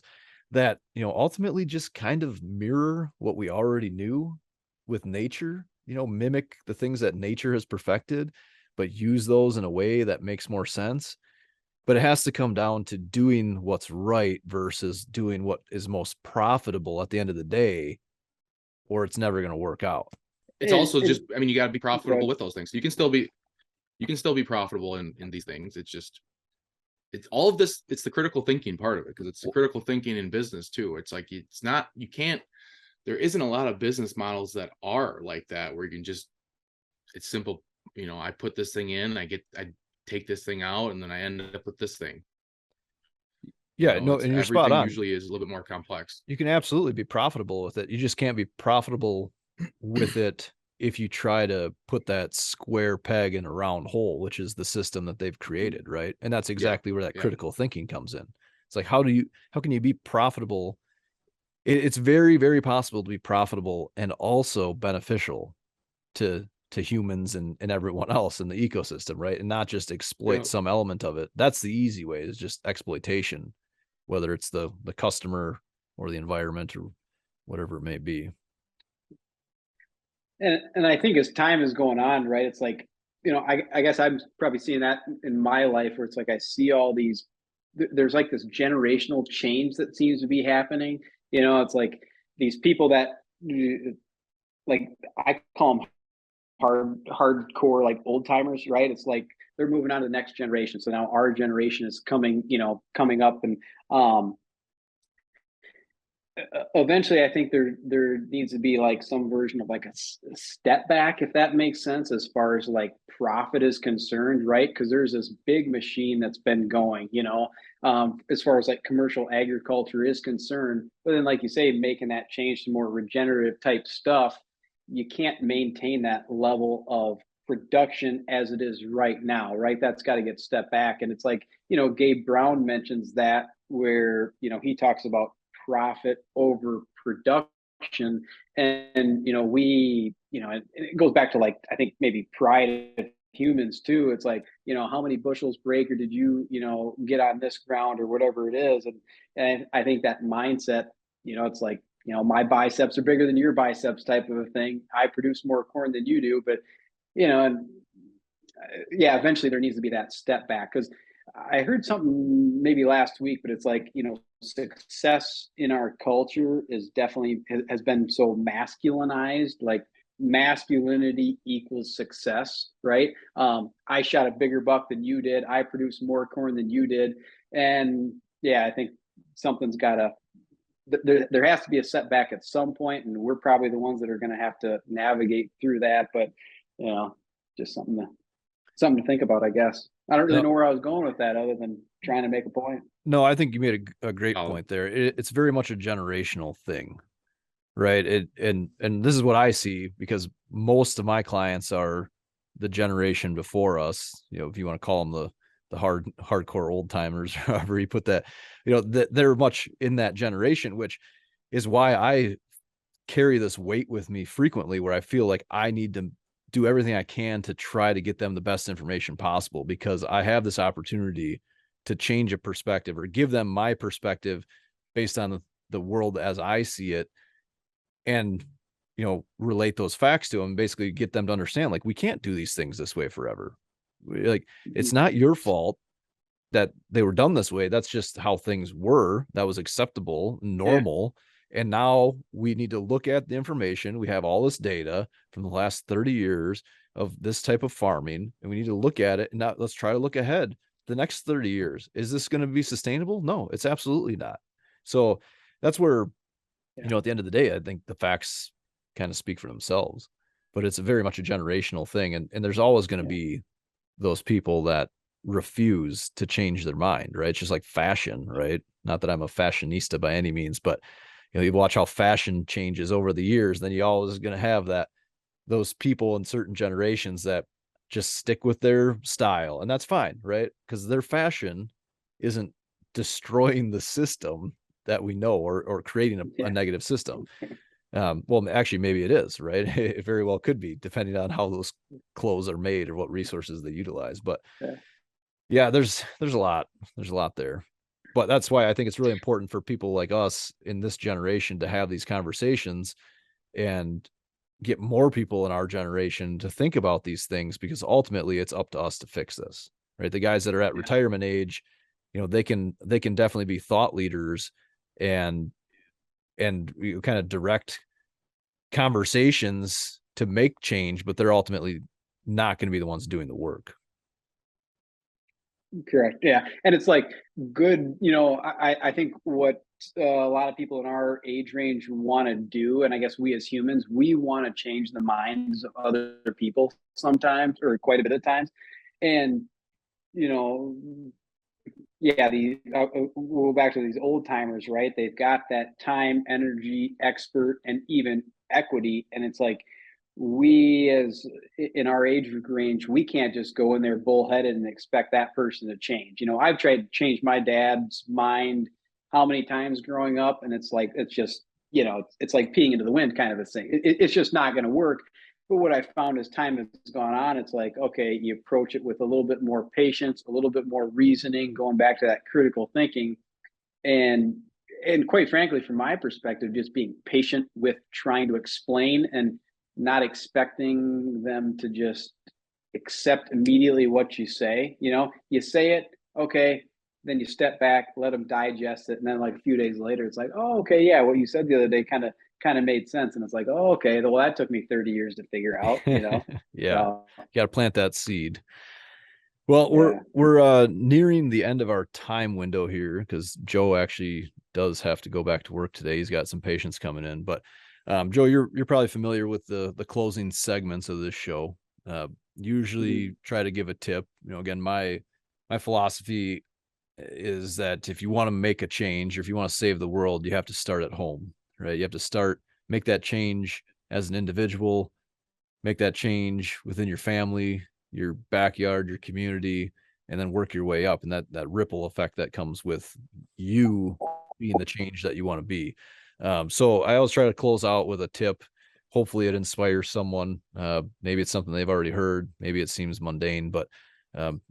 that, ultimately just kind of mirror what we already knew with nature, mimic the things that nature has perfected, but use those in a way that makes more sense. But it has to come down to doing what's right versus doing what is most profitable at the end of the day, or it's never going to work out. It's also just, you got to be profitable with those things. You can still be profitable in these things. It's just, it's all of this. It's the critical thinking part of it, because it's the critical thinking in business too. It's like, it's not, you can't, there isn't a lot of business models that are like that, where you can just, it's simple. I put this thing in, I take this thing out, and then I end up with this thing. Yeah, no, and you're spot everything on. usually is a little bit more complex. You can absolutely be profitable with it. You just can't be profitable with it if you try to put that square peg in a round hole, which is the system that they've created, right? And that's exactly where that critical thinking comes in. It's like, how can you be profitable? It's very, very possible to be profitable and also beneficial to humans and everyone else in the ecosystem, right? And not just exploit some element of it. That's the easy way, is just exploitation, whether it's the customer or the environment or whatever it may be. And I think as time is going on, right, it's like, I guess I'm probably seeing that in my life, where it's like I see all these, there's like this generational change that seems to be happening. It's like these people that, like, I call them hardcore, like old timers, right? It's like they're moving on to the next generation. So now our generation is coming up, and eventually I think there needs to be like some version of like a step back, if that makes sense, as far as like profit is concerned, right? Because there's this big machine that's been going, as far as like commercial agriculture is concerned. But then, like you say, making that change to more regenerative type stuff, you can't maintain that level of production as it is right now, right? That's got to get stepped back. And it's like, Gabe Brown mentions that, where he talks about profit over production. And we, it goes back to, like, I think maybe pride of humans too. It's like, how many bushels per acre did you get on this ground, or whatever it is. And I think that mindset, it's like, my biceps are bigger than your biceps type of a thing. I produce more corn than you do. But and eventually there needs to be that step back. Because I heard something maybe last week, but it's like, success in our culture is definitely has been so masculinized. Like, masculinity equals success, right? I shot a bigger buck than you did. I produced more corn than you did. And I think something's got to, there has to be a setback at some point, and we're probably the ones that are going to have to navigate through that. But just something to think about, I guess. I don't really know where I was going with that, other than trying to make a point. No, I think you made a great point there. It's very much a generational thing, right? And this is what I see, because most of my clients are the generation before us. If you want to call them the hardcore old timers, however you put that, they're much in that generation, which is why I carry this weight with me frequently, where I feel like I need to do everything I can to try to get them the best information possible, because I have this opportunity to change a perspective, or give them my perspective based on the world as I see it, and relate those facts to them, basically get them to understand, like, we can't do these things this way forever. Like, it's not your fault that they were done this way. That's just how things were. That was acceptable, normal. And now we need to look at the information. We have all this data from the last 30 years of this type of farming, and we need to look at it. And now let's try to look ahead the next 30 years. Is this going to be sustainable? No, it's absolutely not. So that's where, at the end of the day, I think the facts kind of speak for themselves. But it's very much a generational thing. And there's always going to be those people that refuse to change their mind, right? It's just like fashion, right? Not that I'm a fashionista by any means, but you watch how fashion changes over the years, then you always going to have those people in certain generations that just stick with their style, and that's fine, right? Because their fashion isn't destroying the system that we know, or creating a negative system. Well, actually, maybe it is, right? It very well could be, depending on how those clothes are made or what resources they utilize. But there's a lot there. But that's why I think it's really important for people like us in this generation to have these conversations and get more people in our generation to think about these things, because ultimately it's up to us to fix this, right? The guys that are at retirement age, they can definitely be thought leaders and kind of direct conversations to make change, but they're ultimately not going to be the ones doing the work. Correct. Yeah. And it's like good, I think what a lot of people in our age range want to do, and I guess we as humans, we want to change the minds of other people sometimes, or quite a bit of times. And, you know, yeah, we'll go back to these old timers, right? They've got that time, energy, expert, and even equity. And it's like, we as in our age range, we can't just go in there bullheaded and expect that person to change. I've tried to change my dad's mind how many times growing up, and it's like it's just it's like peeing into the wind kind of a thing. It's just not going to work. But what I found as time has gone on, it's like, okay, you approach it with a little bit more patience, a little bit more reasoning, going back to that critical thinking, and quite frankly, from my perspective, just being patient with trying to explain and not expecting them to just accept immediately what you say. You say it, okay, then you step back, let them digest it, and then like a few days later, it's like, oh, okay, yeah, what you said the other day kind of made sense, and it's like, oh, okay, well, that took me 30 years to figure out. Yeah, So, you got to plant that seed. Well, yeah. we're nearing the end of our time window here because Joe actually does have to go back to work today. He's got some patients coming in, but Joe, you're probably familiar with the closing segments of this show. Usually try to give a tip. Again, my philosophy is that if you want to make a change, or if you want to save the world, you have to start at home, right? You have to make that change as an individual, make that change within your family, your backyard, your community, and then work your way up. And that ripple effect that comes with you being the change that you want to be. So I always try to close out with a tip. Hopefully it inspires someone. Maybe it's something they've already heard. Maybe it seems mundane, but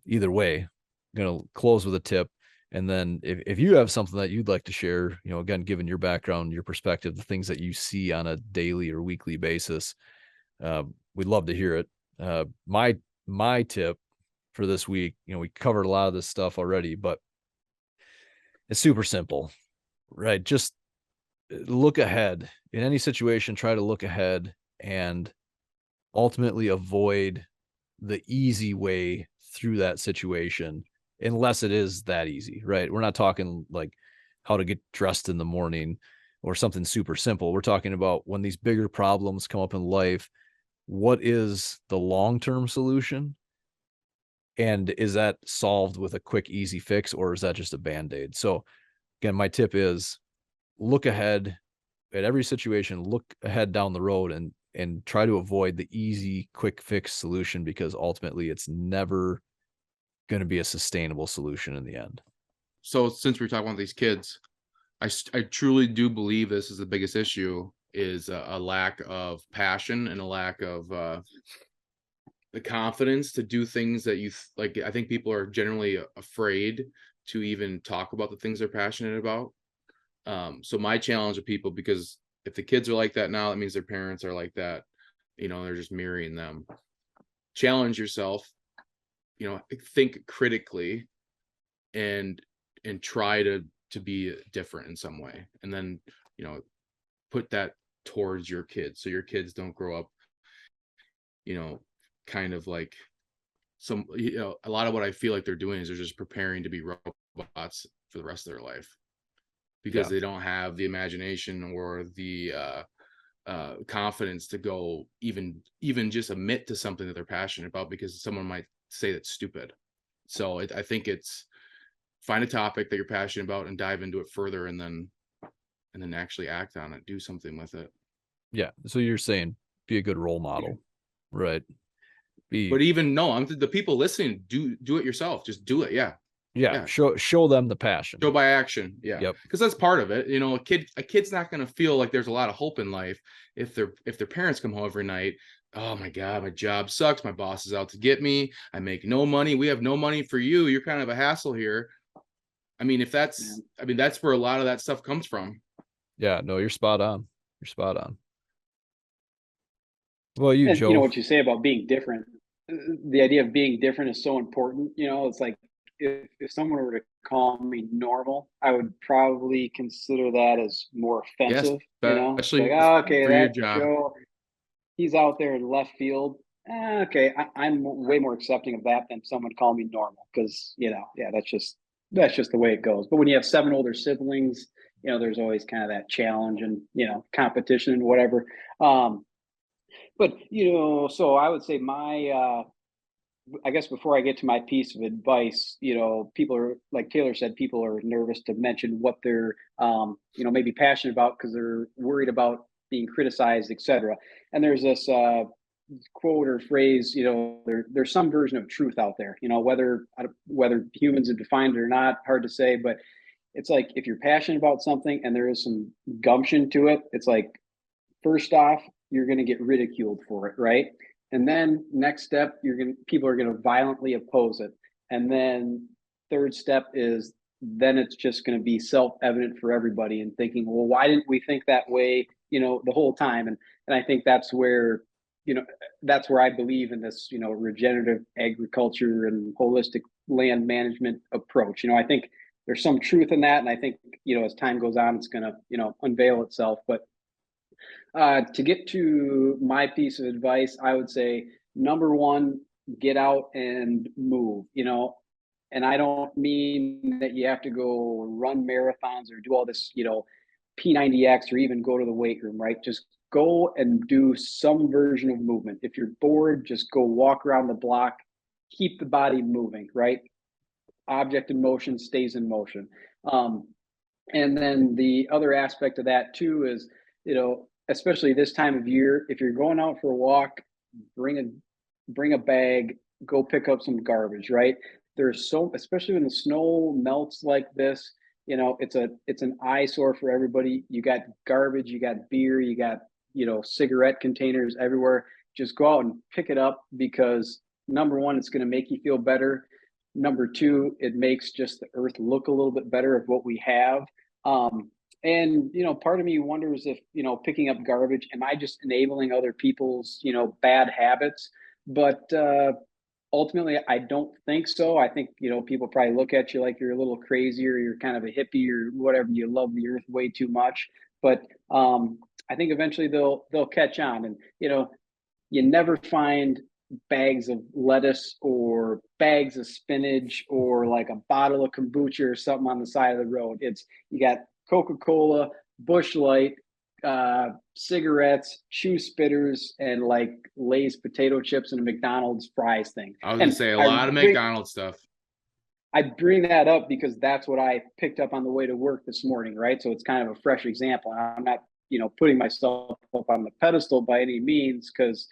either way, I'm going to close with a tip. And then if you have something that you'd like to share, again, given your background, your perspective, the things that you see on a daily or weekly basis, we'd love to hear it. My tip for this week, we covered a lot of this stuff already, but it's super simple, right? Just look ahead in any situation. Try to look ahead and ultimately avoid the easy way through that situation, unless it is that easy, right? We're not talking like how to get dressed in the morning or something super simple. We're talking about when these bigger problems come up in life, what is the long-term solution? And is that solved with a quick, easy fix, or is that just a Band-Aid? So again, my tip is look ahead at every situation, look ahead down the road and try to avoid the easy, quick fix solution, because ultimately it's never going to be a sustainable solution in the end. So since we're talking about these kids, I truly do believe this is the biggest issue, is a lack of passion and a lack of the confidence to do things that you like. I think people are generally afraid to even talk about the things they're passionate about. So my challenge of people, because if the kids are like that now, that means their parents are like that. They're just mirroring them. Challenge yourself, think critically and try to be different in some way. And then, put that towards your kids, so your kids don't grow up, kind of like a lot of what I feel like they're doing is they're just preparing to be robots for the rest of their life, because they don't have the imagination or the confidence to go even just admit to something that they're passionate about, because someone might say that's stupid. So I think it's find a topic that you're passionate about and dive into it further, and then actually act on it, do something with it. Yeah. So you're saying be a good role model, right? But even the people listening, do it yourself. Just do it. Yeah. Show them the passion. Show by action. Yeah. Yep. Because that's part of it. A kid's not going to feel like there's a lot of hope in life if their parents come home every night. Oh my God, my job sucks. My boss is out to get me. I make no money. We have no money for you. You're kind of a hassle here. That's where a lot of that stuff comes from. Yeah, no, you're spot on. Well, you, and Joe. What you say about being different, the idea of being different is so important. It's like if someone were to call me normal, I would probably consider that as more offensive. Yes, especially like, oh, okay, for your that job. Joe, he's out there in left field, Okay, I'm way more accepting of that than someone calling me normal, because yeah, that's just the way it goes. But when you have seven older siblings, there's always kind of that challenge and competition and whatever. Um, but so I would say I guess before I get to my piece of advice, people are, like Taylor said, people are nervous to mention what they're, maybe passionate about because they're worried about being criticized, etc. And there's this quote or phrase, there's some version of truth out there, whether humans have defined it or not, hard to say, but it's like if you're passionate about something and there is some gumption to it, it's like first off, you're going to get ridiculed for it, right? And then next step, people are going to violently oppose it. And then third step is then it's just going to be self-evident for everybody and thinking, well, why didn't we think that way, the whole time? And I think that's where, that's where I believe in this, regenerative agriculture and holistic land management approach. I think there's some truth in that. And I think, as time goes on, it's going to, unveil itself. But to get to my piece of advice, I would say number one, get out and move, and I don't mean that you have to go run marathons or do all this, P90X or even go to the weight room, right? Just go and do some version of movement. If you're bored, just go walk around the block, keep the body moving, right? Object in motion stays in motion. And then the other aspect of that too is, especially this time of year, if you're going out for a walk, bring a bag, go pick up some garbage, right? Especially when the snow melts like this, it's an eyesore for everybody. You got garbage, you got beer, you got, cigarette containers everywhere. Just go out and pick it up, because number one, it's going to make you feel better. Number two, it makes just the earth look a little bit better of what we have. And part of me wonders if, picking up garbage, am I just enabling other people's, bad habits? But ultimately, I don't think so. I think, people probably look at you like you're a little crazy, or you're kind of a hippie or whatever. You love the earth way too much. But I think eventually they'll catch on. And, you never find bags of lettuce or bags of spinach or like a bottle of kombucha or something on the side of the road. You got Coca-Cola, Busch Light, cigarettes, chew spitters, and like Lay's potato chips and a McDonald's fries thing. I was gonna say a lot of McDonald's stuff. I bring that up because that's what I picked up on the way to work this morning, right? So it's kind of a fresh example. I'm not, putting myself up on the pedestal by any means, because,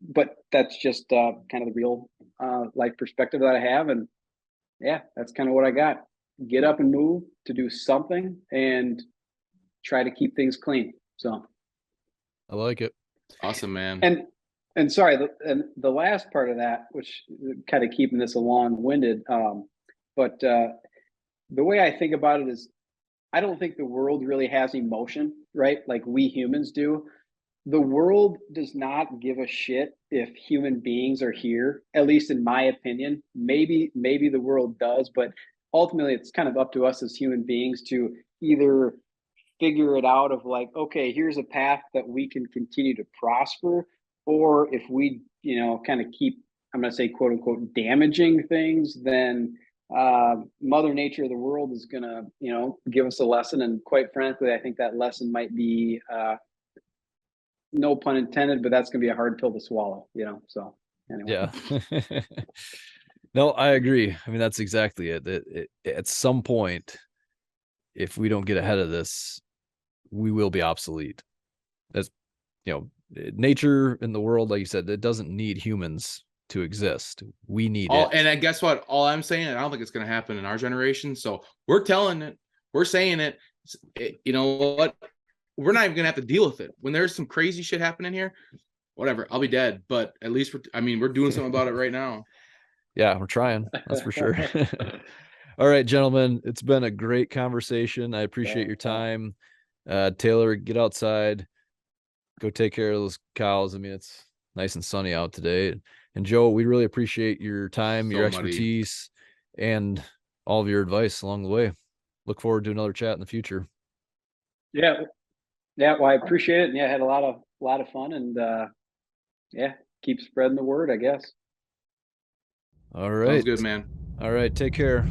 but that's just kind of the real life perspective that I have. And yeah, that's kind of what I got. Get up and move to do something and try to keep things clean. So I like it. Awesome, man. And sorry, the last part of that, which kind of keeping this a long-winded, but the way I think about it is, I don't think the world really has emotion, right? Like we humans do. The world does not give a shit if human beings are here, at least in my opinion. Maybe the world does, but ultimately it's kind of up to us as human beings to either figure it out of like, okay, here's a path that we can continue to prosper, or if we, kind of keep, I'm going to say, quote unquote, damaging things, then Mother Nature of the world is going to, give us a lesson. And quite frankly, I think that lesson might be, no pun intended, but that's going to be a hard pill to swallow, so anyway. Yeah. No, I agree. I mean, that's exactly it. At some point, if we don't get ahead of this, we will be obsolete. As nature in the world, like you said, it doesn't need humans to exist. We need it. And guess what? All I'm saying, I don't think it's going to happen in our generation. So we're telling it, we're saying it. You know what? We're not even going to have to deal with it. When there's some crazy shit happening here, whatever, I'll be dead. But at least we're doing something about it right now. Yeah, we're trying. That's for sure. All right, gentlemen, it's been a great conversation. I appreciate your time. Taylor, get outside, go take care of those cows. I mean, it's nice and sunny out today. And Joe, we really appreciate your time, your expertise, and all of your advice along the way. Look forward to another chat in the future. Yeah. Well, I appreciate it. And yeah, I had a lot of fun, and keep spreading the word, I guess. All right. Sounds good, man. All right. Take care.